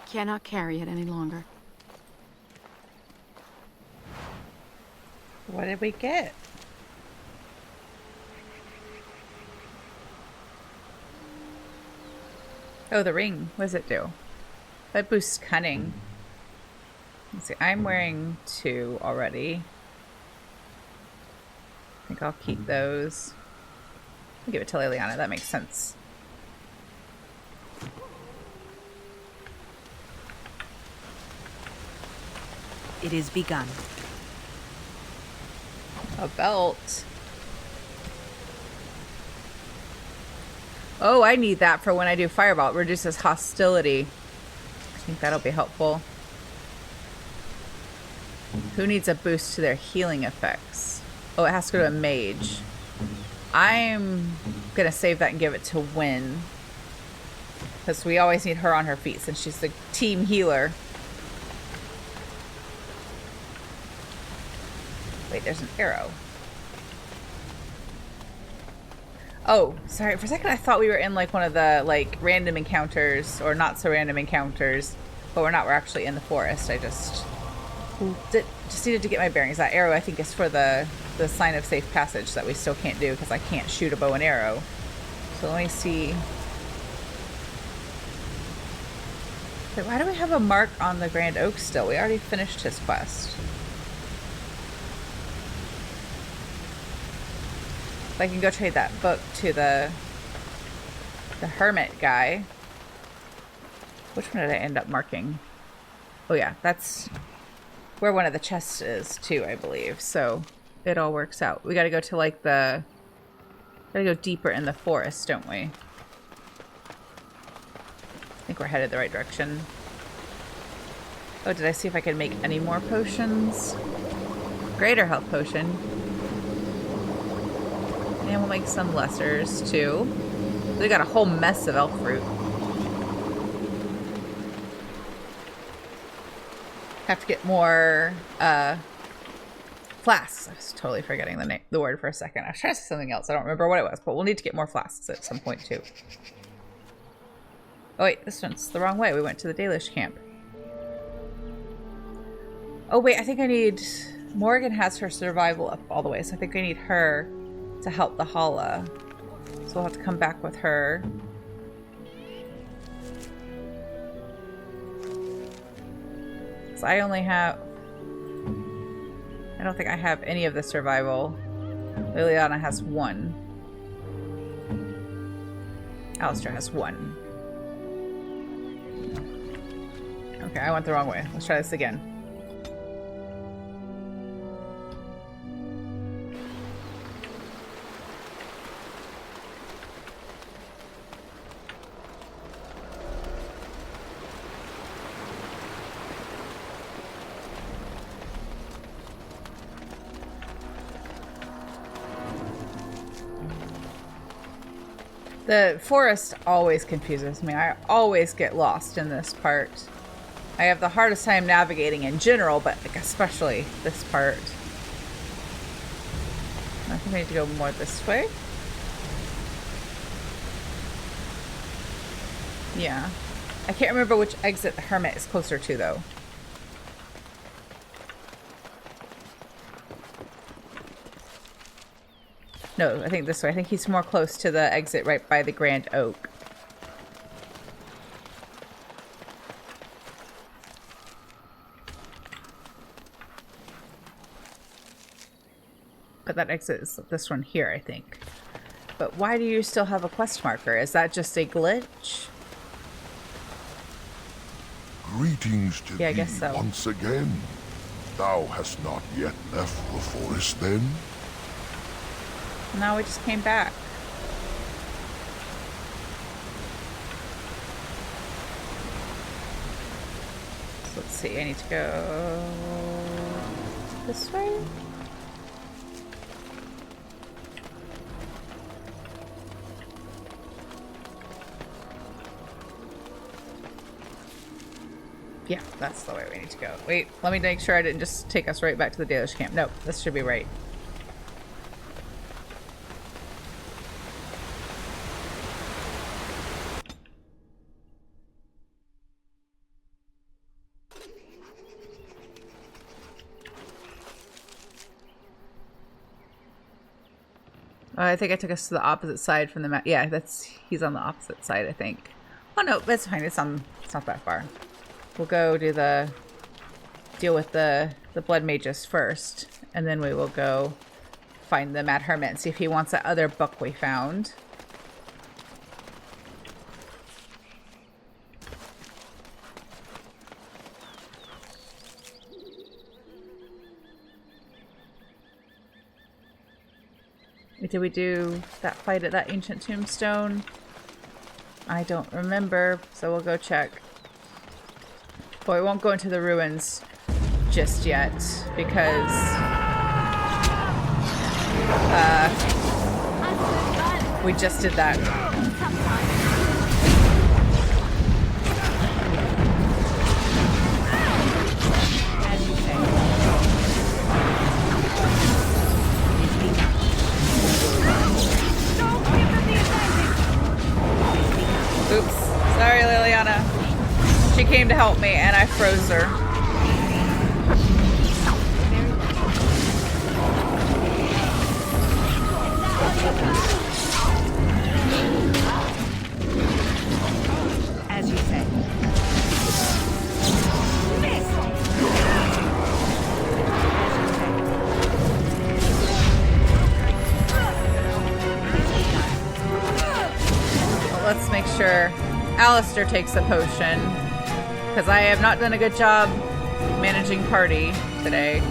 cannot carry it any longer. What did we get? Oh, the ring. What does it do? That boosts cunning. Let's see. I'm wearing 2 already. I think I'll keep those. I'll give it to Leliana. That makes sense. It is begun. A belt. Oh, I need that for when I do Fireball. It reduces hostility. I think that'll be helpful. Who needs a boost to their healing effects? Oh, it has to go to a mage. I'm gonna save that and give it to Wynn. Because we always need her on her feet since she's the team healer. Wait, there's an arrow. Oh, sorry. For a second I thought we were in like one of the like random encounters or not so random encounters. But we're not. We're actually in the forest. I just needed to get my bearings. That arrow I think is for the sign of safe passage that we still can't do because I can't shoot a bow and arrow. So let me see. Wait, why do we have a mark on the Grand Oak still? We already finished his quest. I can go trade that book to the hermit guy. Which one did I end up marking? Oh yeah, that's where one of the chests is too, I believe. So it all works out. We gotta go to like gotta go deeper in the forest, don't we? I think we're headed the right direction. Oh, did I see if I could make any more potions? Greater health potion. And we'll make some lessers too. They got a whole mess of elf fruit. Have to get more flasks. I was totally forgetting the word for a second. I was trying to say something else. I don't remember what it was, but we'll need to get more flasks at some point too. Oh wait, this one's the wrong way. We went to the Dalish camp. Oh wait, I think I need... Morgan has her survival up all the way, so I think I need her to help the Hala. So we'll have to come back with her. So I only have... I don't think I have any of the survival. Leliana has 1. Alistair has 1. Okay, I went the wrong way. Let's try this again. The forest always confuses me. I always get lost in this part. I have the hardest time navigating in general, but like especially this part. I think I need to go more this way. Yeah. I can't remember which exit the hermit is closer to, though. No, I think this way. I think he's more close to the exit right by the Grand Oak. But that exit is this one here, I think. But why do you still have a quest marker? Is that just a glitch? Greetings to yeah, I thee guess so. once again. Thou hast not yet left the forest then? No, we just came back. So let's see, I need to go this way? Yeah, that's the way we need to go. Wait, let me make sure I didn't just take us right back to the Dalish camp. No, this should be right. I think I took us to the opposite side from the map. Yeah, he's on the opposite side, I think. Oh no, that's fine. It's not that far. We'll go do deal with the blood mages first, and then we will go find the Mad Hermit and see if he wants that other book we found. Did we do that fight at that ancient tombstone? I don't remember, so we'll go check. Boy, we won't go into the ruins just yet, because we just did that. Oops. Sorry, Leliana. She came to help me, and I froze her. As you say. Let's make sure Alistair takes a potion, because I have not done a good job managing party today.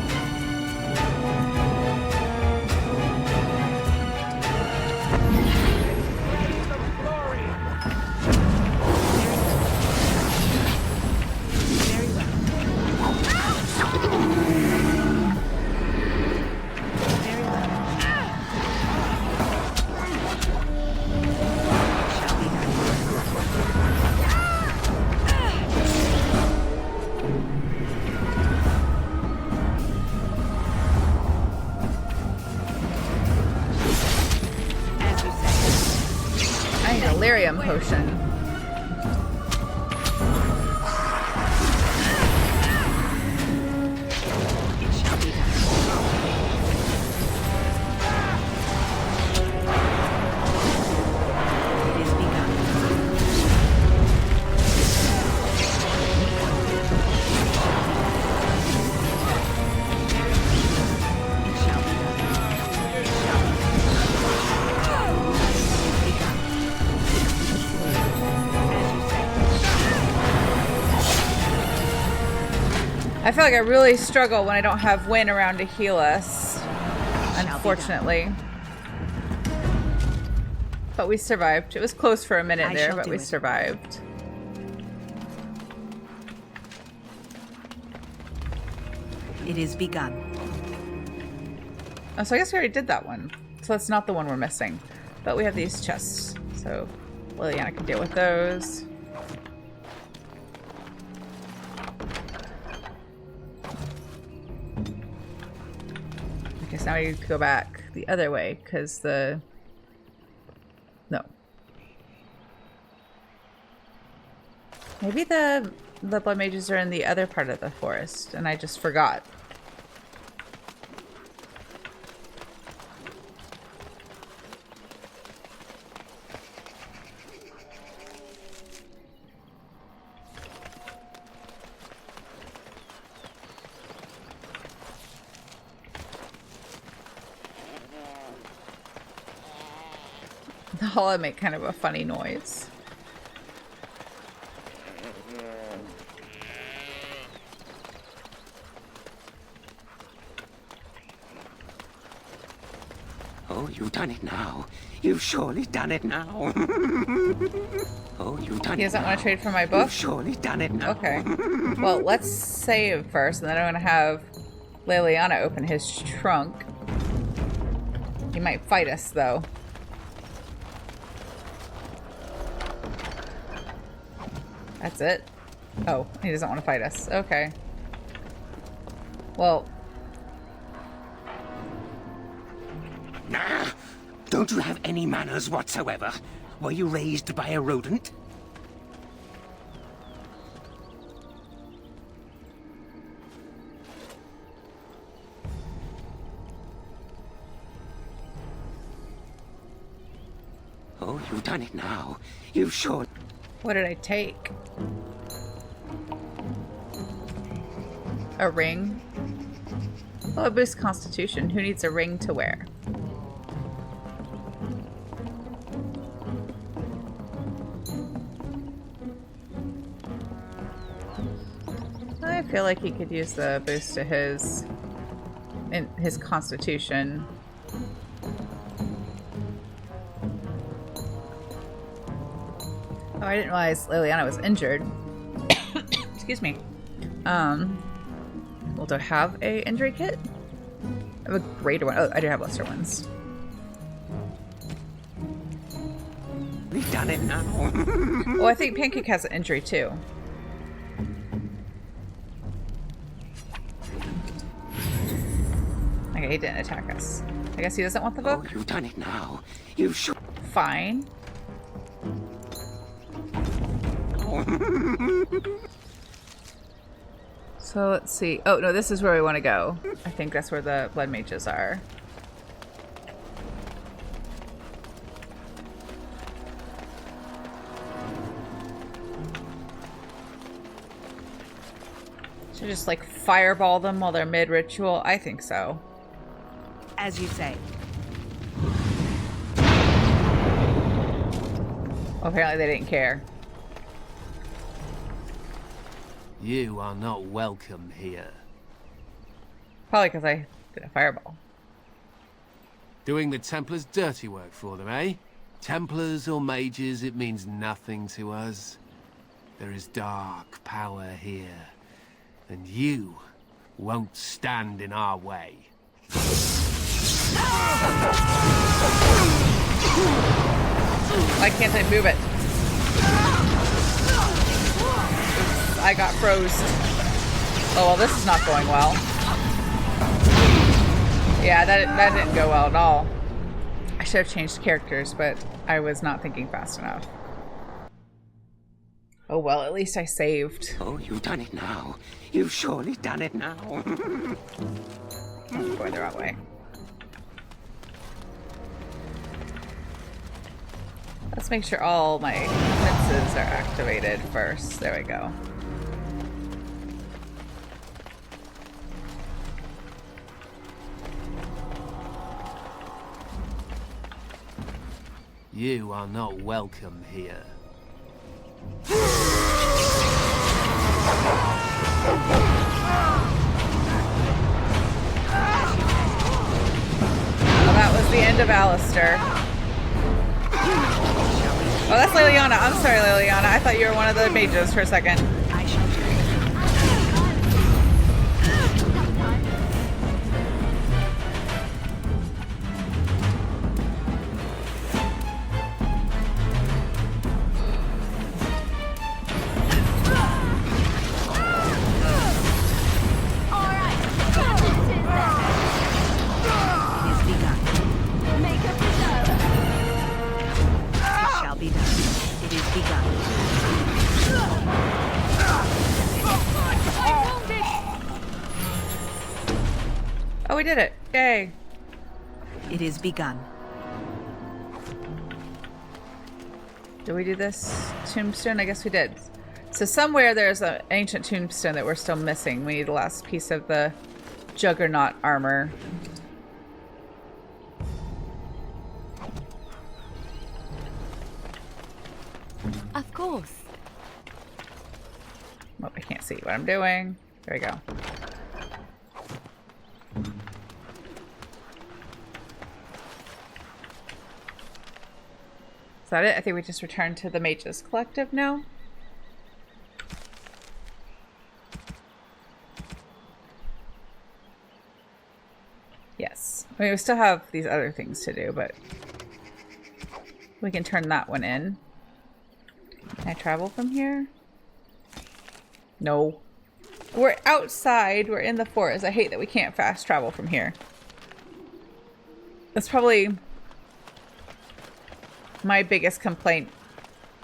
potion. I feel like I really struggle when I don't have Wynn around to heal us, unfortunately. But we survived. It was close for a minute there, but we survived. It is begun. Oh, so I guess we already did that one. So that's not the one we're missing. But we have these chests, so Leliana can deal with those. Okay, so now we need to go back the other way, because the... No. Maybe the blood mages are in the other part of the forest, and I just forgot. The hollow make kind of a funny noise. Oh, you've done it now. You've surely done it now. Oh, you've done it now. He doesn't want to trade for my book? You've surely done it now. Okay. Well, let's save first, and then I'm going to have Leliana open his trunk. He might fight us, though. That's it? Oh, he doesn't want to fight us. Okay. Well... Nah! Don't you have any manners whatsoever? Were you raised by a rodent? Oh, you've done it now. You've sure... What did I take? A ring? Oh, it boosts Constitution. Who needs a ring to wear? I feel like he could use the boost to his Constitution. Oh, I didn't realize Leliana was injured. Excuse me. Well, do I have a injury kit? I have a greater one. Oh, I do have lesser ones. We've done it now. Oh, I think Pancake has an injury too. Okay, he didn't attack us. I guess he doesn't want the book? Oh, you've done it now. You've sure... Fine. So let's see. Oh, no, this is where we want to go. I think that's where the blood mages are. Should just like fireball them while they're mid-ritual? I think so. As you say. Well, apparently they didn't care. You are not welcome here. Probably because I did a fireball. Doing the Templars' dirty work for them, eh? Templars or mages, it means nothing to us. There is dark power here, and you won't stand in our way. Why can't I move it? I got froze. Oh, well, this is not going well. Yeah, that didn't go well at all. I should have changed characters, but I was not thinking fast enough. Oh well, at least I saved. Oh, you've done it now. You've surely done it now. I'm going the wrong way. Let's make sure all my defenses are activated first. There we go. You are not welcome here. Well, that was the end of Alistair. Oh, that's Leliana. I'm sorry, Leliana. I thought you were one of the mages for a second. Oh, we did it. Yay. It is begun. Did we do this tombstone? I guess we did. So somewhere there's an ancient tombstone that we're still missing. We need the last piece of the Juggernaut armor. Of course. Oh, I can't see what I'm doing. There we go. Is that it? I think we just returned to the Mages Collective now. Yes. I mean, we still have these other things to do, but we can turn that one in. Can I travel from here? No. We're outside. We're in the forest. I hate that we can't fast travel from here. That's probably my biggest complaint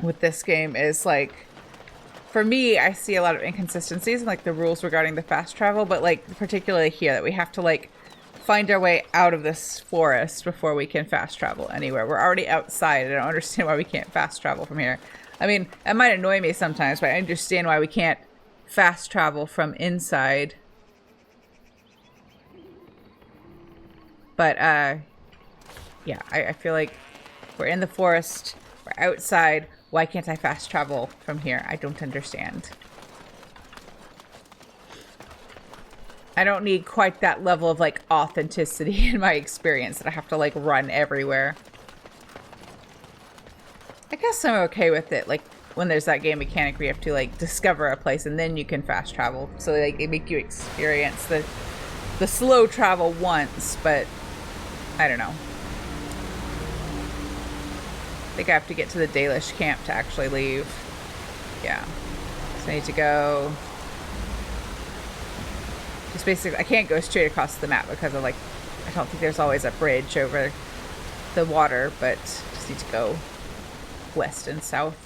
with this game is, like, for me, I see a lot of inconsistencies in, like, the rules regarding the fast travel, but, like, particularly here, that we have to, like, find our way out of this forest before we can fast travel anywhere. We're already outside. I don't understand why we can't fast travel from here. I mean, it might annoy me sometimes, but I understand why we can't fast travel from inside. But, yeah, I feel like we're in the forest, we're outside, why can't I fast travel from here? I don't understand. I don't need quite that level of, like, authenticity in my experience that I have to, like, run everywhere. I guess I'm okay with it, like, when there's that game mechanic where you have to, like, discover a place and then you can fast travel. So, like, they make you experience the slow travel once, but I don't know. I think I have to get to the Dalish camp to actually leave. Yeah. So I need to go... Just basically, I can't go straight across the map because of, like, I don't think there's always a bridge over the water, but just need to go west and south.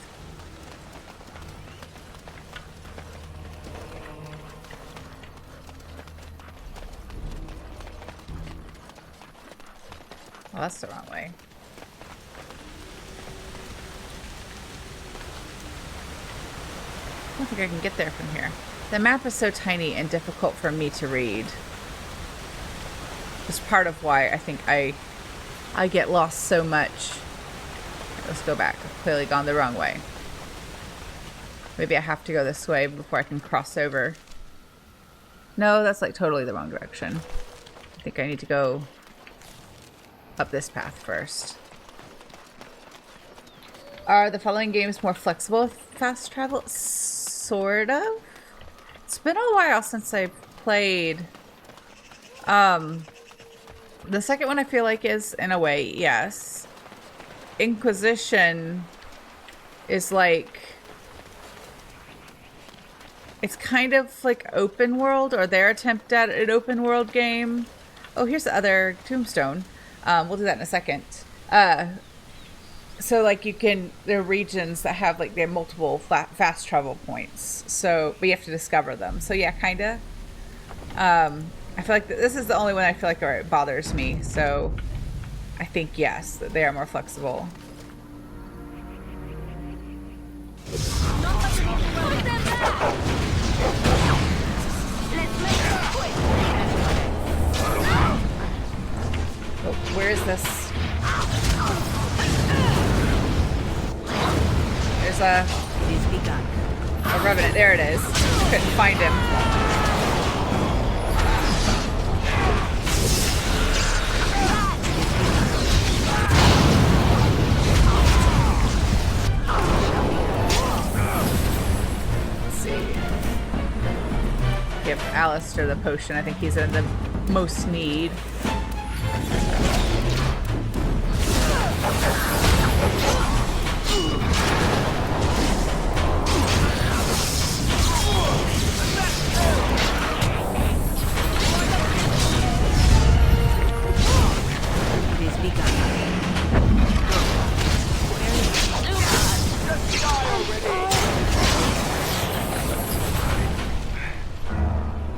Well, that's the wrong way. I don't think I can get there from here. The map is so tiny and difficult for me to read. It's part of why I think I get lost so much. Let's go back. I've clearly gone the wrong way. Maybe I have to go this way before I can cross over. No, that's like totally the wrong direction. I think I need to go up this path first. Are the following games more flexible with fast travel? Sort of. It's been a while since I played. The second one I feel like is, in a way, yes. Inquisition is like... It's kind of like open world, or their attempt at an open world game. Oh, here's the other tombstone. We'll do that in a second. So like there are regions that have like they have multiple fast travel points. So but you have to discover them. So yeah, kinda. I feel like this is the only one I feel like it bothers me. So I think yes, that they are more flexible. Oh, where is this? There's a revenant. There it is. Couldn't find him. Let's see. Give Alistair the potion. I think he's in the most need.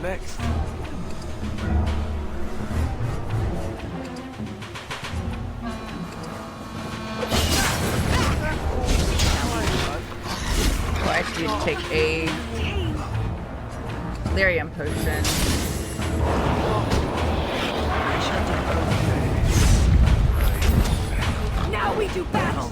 Next. Well, I actually need to take a Leliana potion. Now we do battle.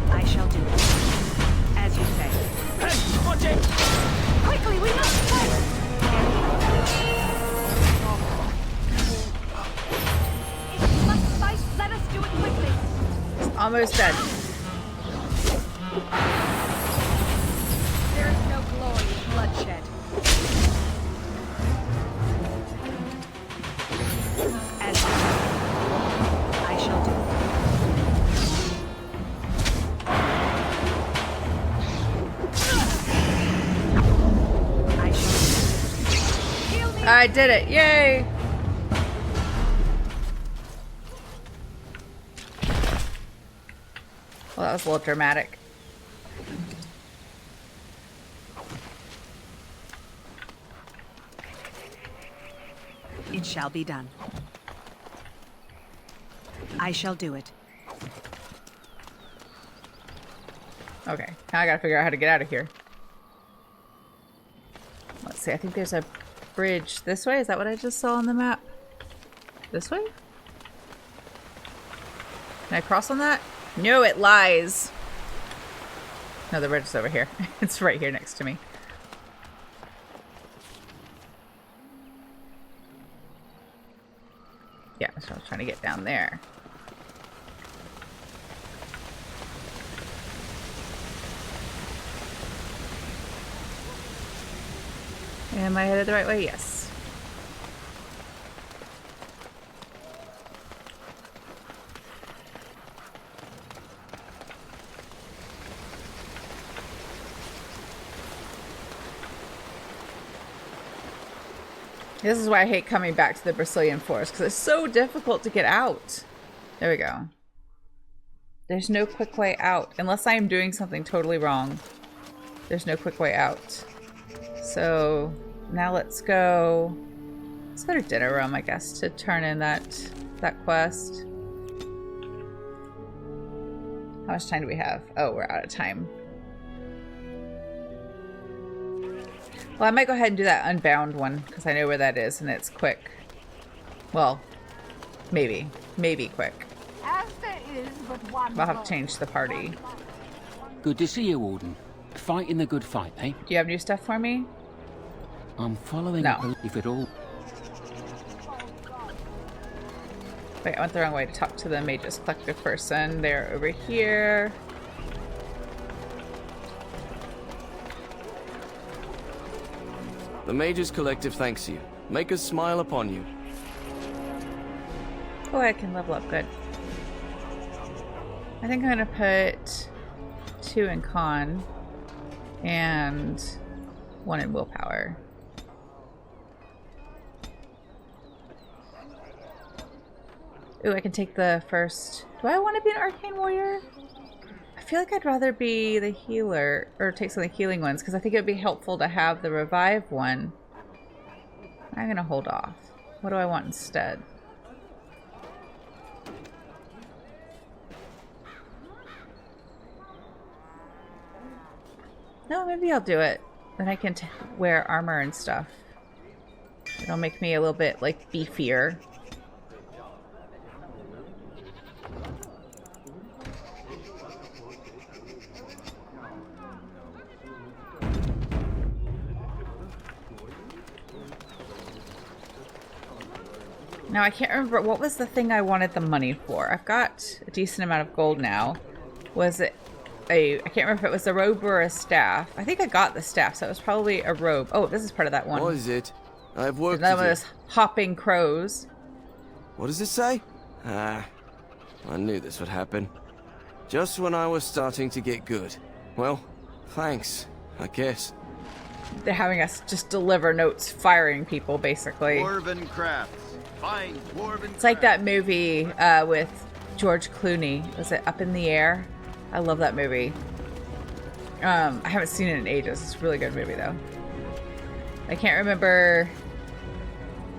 I shall do it. As you say. Hey, watch it! Quickly, we must fight! If we must fight, let us do it quickly. Almost dead. There is no glory in bloodshed. As you say. I shall do it. I shall do it. I did it! Yay! Well, that was a little dramatic. It shall be done. I shall do it. Okay, now I gotta figure out how to get out of here. Let's see, I think there's a bridge this way. Is that what I just saw on the map? This way? Can I cross on that? No, it lies. No, the bridge is over here. It's right here next to me. Yeah, so I was trying to get down there. Am I headed the right way? Yes. This is why I hate coming back to the Brazilian forest, because it's so difficult to get out. There we go. There's no quick way out. Unless I am doing something totally wrong. There's no quick way out. So now let's go to Dinner Room, I guess, to turn in that quest. How much time do we have? Oh, we're out of time. Well, I might go ahead and do that Unbound one, because I know where that is, and it's quick. Well, maybe. Maybe quick. As there is but one I'll have to change the party. Good to see you, Warden. Fighting the good fight, eh? Do you have new stuff for me? I'm following No. up if it all... Wait, I went the wrong way to talk to the Mage's Collective person. They're over here. The Mage's collective thanks you. Make us smile upon you. Oh, I can level up. Good. I think I'm gonna put 2 in con and 1 in willpower. Ooh, I can take the first. Do I want to be an arcane warrior? I feel like I'd rather be the healer, or take some of the healing ones, because I think it would be helpful to have the revive one. I'm gonna hold off. What do I want instead? No, maybe I'll do it. Then I can wear armor and stuff. It'll make me a little bit, like, beefier. Now, I can't remember, what was the thing I wanted the money for? I've got a decent amount of gold now. Was it I can't remember if it was a robe or a staff. I think I got the staff, so it was probably a robe. Oh, this is part of that one. What is it? I have work to do. One of those hopping crows. What does it say? I knew this would happen. Just when I was starting to get good. Well, thanks, I guess. They're having us just deliver notes, firing people, basically. Dwarven crafts. Find dwarven It's like that movie with George Clooney. Was it Up in the Air? I love that movie. I haven't seen it in ages. It's a really good movie, though. I can't remember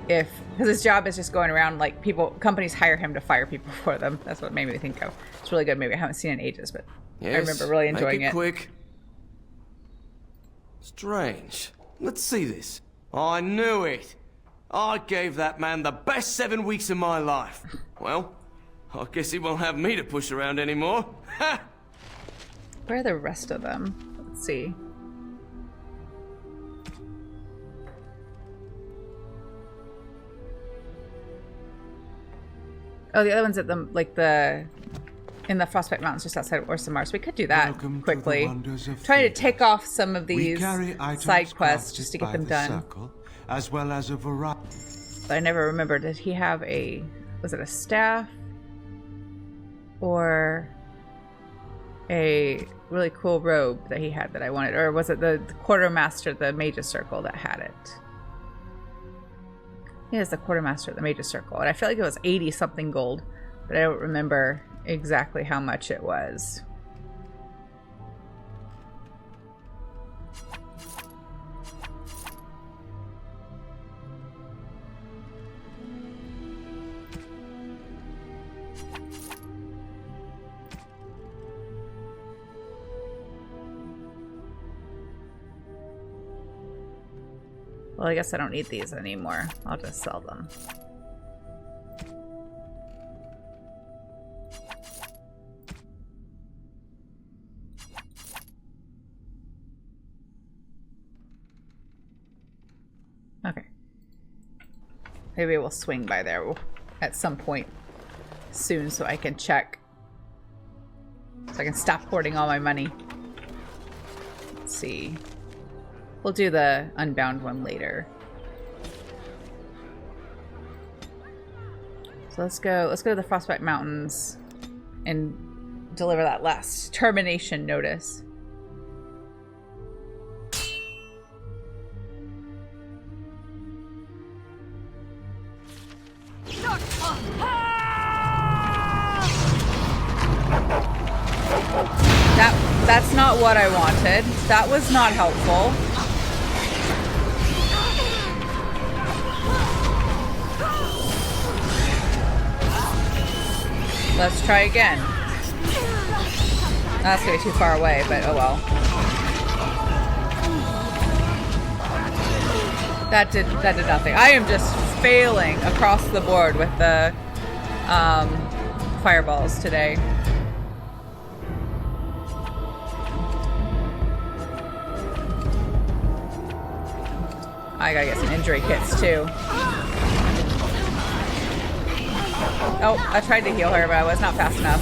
if... Because his job is just going around, like, companies hire him to fire people for them. That's what made me think of. It's a really good movie. I haven't seen it in ages, but yes, I remember really enjoying make it. Quick. Strange. Let's see this. I knew it. I gave that man the best 7 weeks of my life. Well, I guess he won't have me to push around anymore. Ha! Where are the rest of them? Let's see. Oh, the other one's at in the Frostbite Mountains just outside of Orsamar, so we could do that quickly. Trying to take off some of these side quests just to get them done. Circle, as well as a variety. But I never remember, did he have was it a staff? Or a really cool robe that he had that I wanted? Or was it the quartermaster, the Mage's Circle, that had it? He is the quartermaster of the Mage's Circle, and I feel like it was 80 something gold, but I don't remember exactly how much it was. Well, I guess I don't need these anymore. I'll just sell them. Okay. Maybe we'll swing by there at some point soon so I can check. So I can stop hoarding all my money. Let's see. We'll do the Unbound one later. So let's go to the Frostbite Mountains and deliver that last termination notice. That's not what I wanted. That was not helpful. Let's try again. That's gonna be too far away, but oh well. That did nothing. I am just failing across the board with the fireballs today. I gotta get some injury kits too. Oh, I tried to heal her, but I was not fast enough.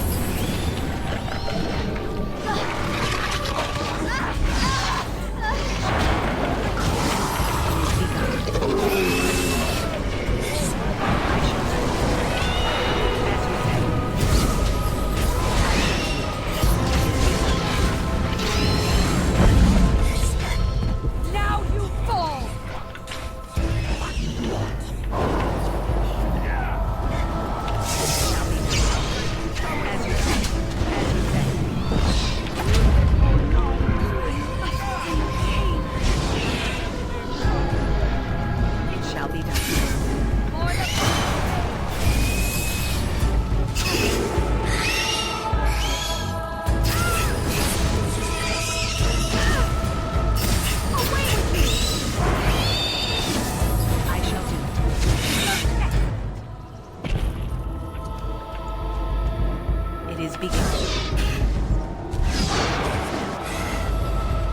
is begun.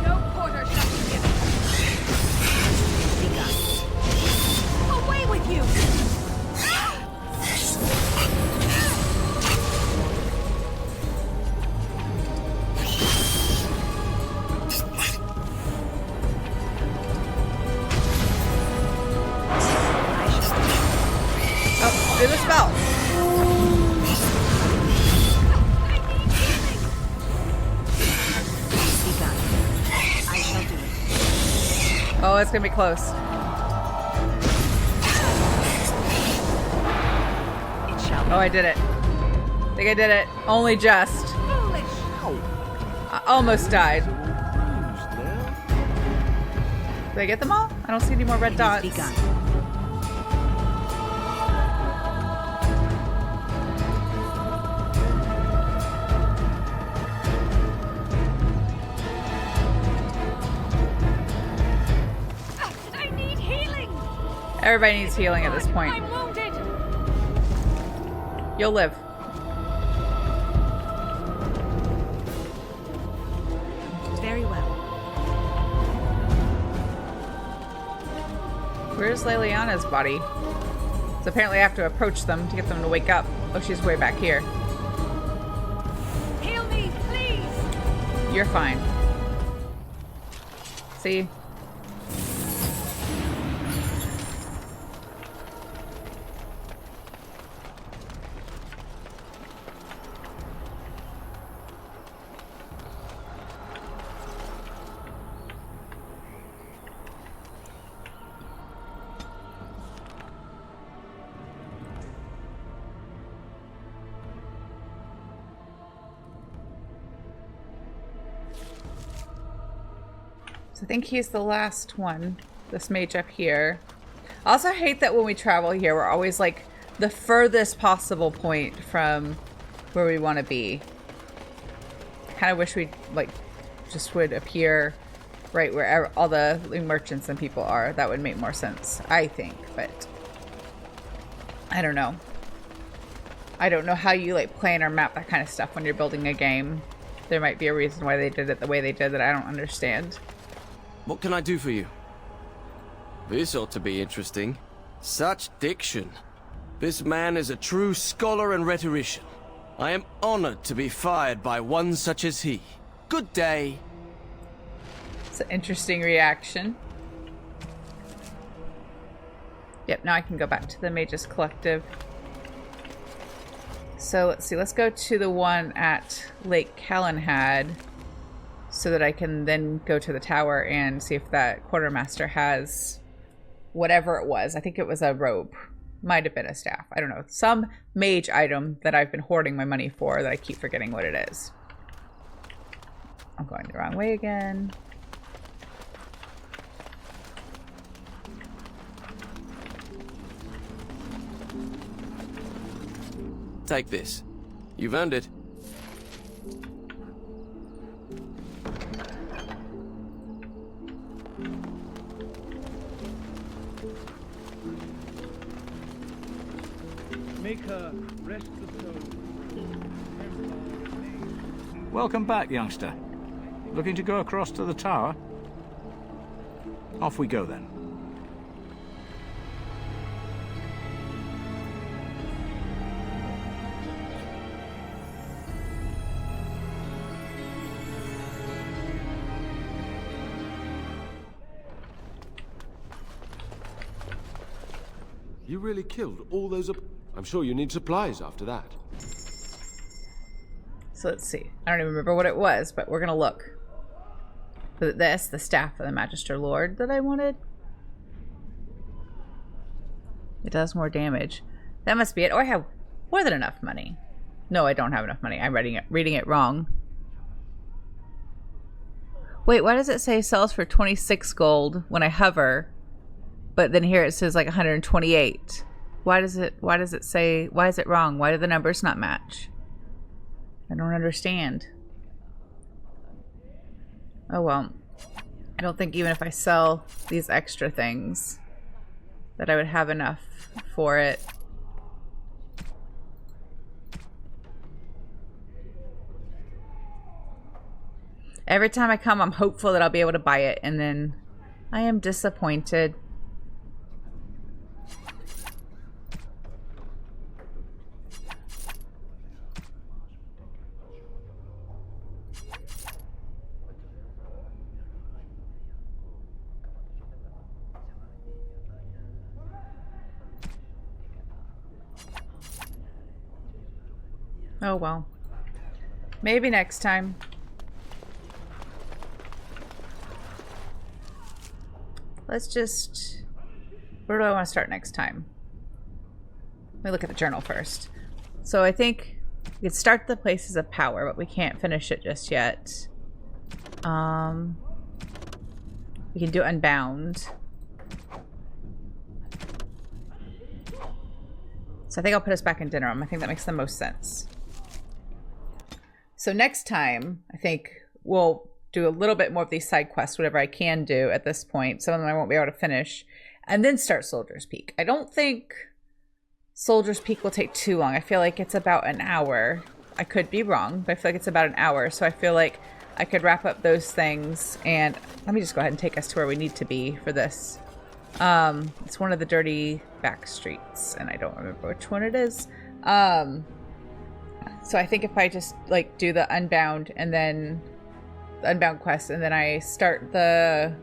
No quarter shall be given. Away with you! Oh, do the spell. I shall do it. Oh, it's gonna be close. Oh, I did it. I think I did it. Only just. I almost died. Did I get them all? I don't see any more red dots. I need healing! Everybody needs healing at this point. I'm wounded! You'll live. Very well. Where's Leliana's body? So apparently I have to approach them to get them to wake up. Oh, she's way back here. Heal me, please! You're fine. See? I think he's the last one. This mage up here. I also hate that when we travel here, we're always like the furthest possible point from where we want to be. Kind of wish we like just would appear right where all the merchants and people are. That would make more sense, I think, but I don't know. I don't know how you like plan or map that kind of stuff when you're building a game. There might be a reason why they did it the way they did that I don't understand. What can I do for you? This ought to be interesting. Such diction. This man is a true scholar and rhetorician. I am honored to be fired by one such as he. Good day. It's an interesting reaction. Yep, now I can go back to the Mage's Collective. So let's see, let's go to the one at Lake Calenhad so that I can then go to the tower and see if that quartermaster has whatever it was. I think it was a robe. Might have been a staff. I don't know. Some mage item that I've been hoarding my money for that I keep forgetting what it is. I'm going the wrong way again. Take this. You've earned it. Make her rest the soul. Welcome back, youngster. Looking to go across to the tower? Off we go then. You really killed all those... I'm sure you need supplies after that. So let's see. I don't even remember what it was, but we're gonna look. Was it this? The staff of the Magister Lord that I wanted? It does more damage. That must be it. Oh, I have more than enough money. No, I don't have enough money. I'm reading it wrong. Wait, why does it say sells for 26 gold when I hover? But then here it says like 128. Why does it say, why is it wrong? Why do the numbers not match? I don't understand. Oh well. I don't think even if I sell these extra things that I would have enough for it. Every time I come, I'm hopeful that I'll be able to buy it, and then I am disappointed. Oh well. Maybe next time. Let's just... Where do I want to start next time? Let me look at the journal first. So I think we could start the Places of Power, but we can't finish it just yet. We can do Unbound. So I think I'll put us back in dinner room. I think that makes the most sense. So next time, I think we'll do a little bit more of these side quests, whatever I can do at this point. Some of them I won't be able to finish. And then start Soldier's Peak. I don't think Soldier's Peak will take too long. I feel like it's about an hour. I could be wrong, but I feel like it's about an hour. So I feel like I could wrap up those things. And let me just go ahead and take us to where we need to be for this. It's one of the dirty back streets, and I don't remember which one it is. So I think if I just like do the Unbound and then the Unbound quest, and then I start the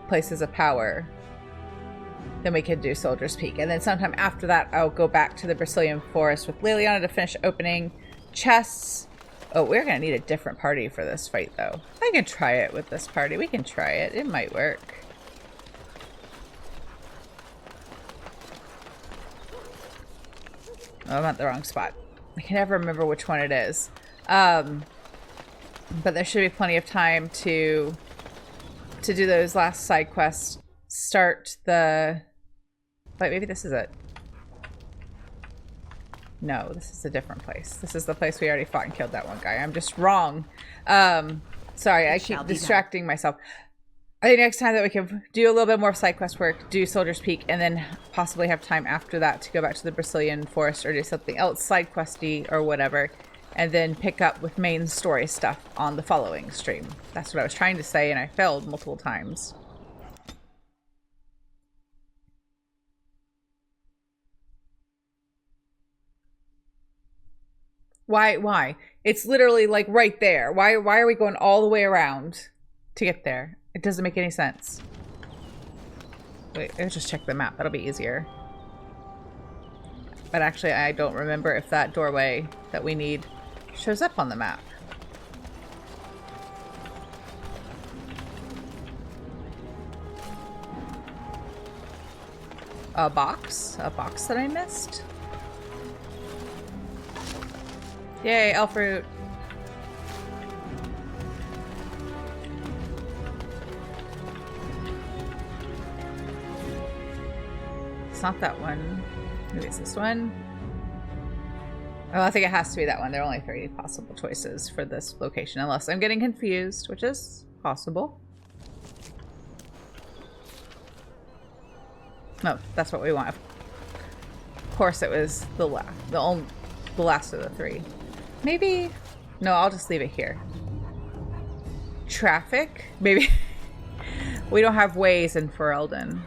Places of Power, then we could do Soldier's Peak. And then sometime after that, I'll go back to the Brazilian Forest with Leliana to finish opening chests. Oh, we're gonna need a different party for this fight, though. I can try it with this party. We can try it. It might work. Oh, I'm at the wrong spot. I can never remember which one it is. But there should be plenty of time to do those last side quests. Start the... Wait, maybe this is it. No, this is a different place. This is the place we already fought and killed that one guy. I'm just wrong. Sorry, I keep distracting myself. I think next time that we can do a little bit more side quest work, do Soldier's Peak, and then possibly have time after that to go back to the Brazilian Forest or do something else side questy or whatever, and then pick up with main story stuff on the following stream. That's what I was trying to say, and I failed multiple times. Why? It's literally like right there. Why are we going all the way around to get there? It doesn't make any sense. Wait, let's just check the map. That'll be easier. But actually, I don't remember if that doorway that we need shows up on the map. A box? A box that I missed? Yay, elf fruit. It's not that one. Maybe it's this one. Oh, I think it has to be that one. There are only 3 possible choices for this location, unless I'm getting confused, which is possible. No, that's what we want. Of course, it was the last of the 3. Maybe... No, I'll just leave it here. Traffic? Maybe... We don't have ways in Ferelden.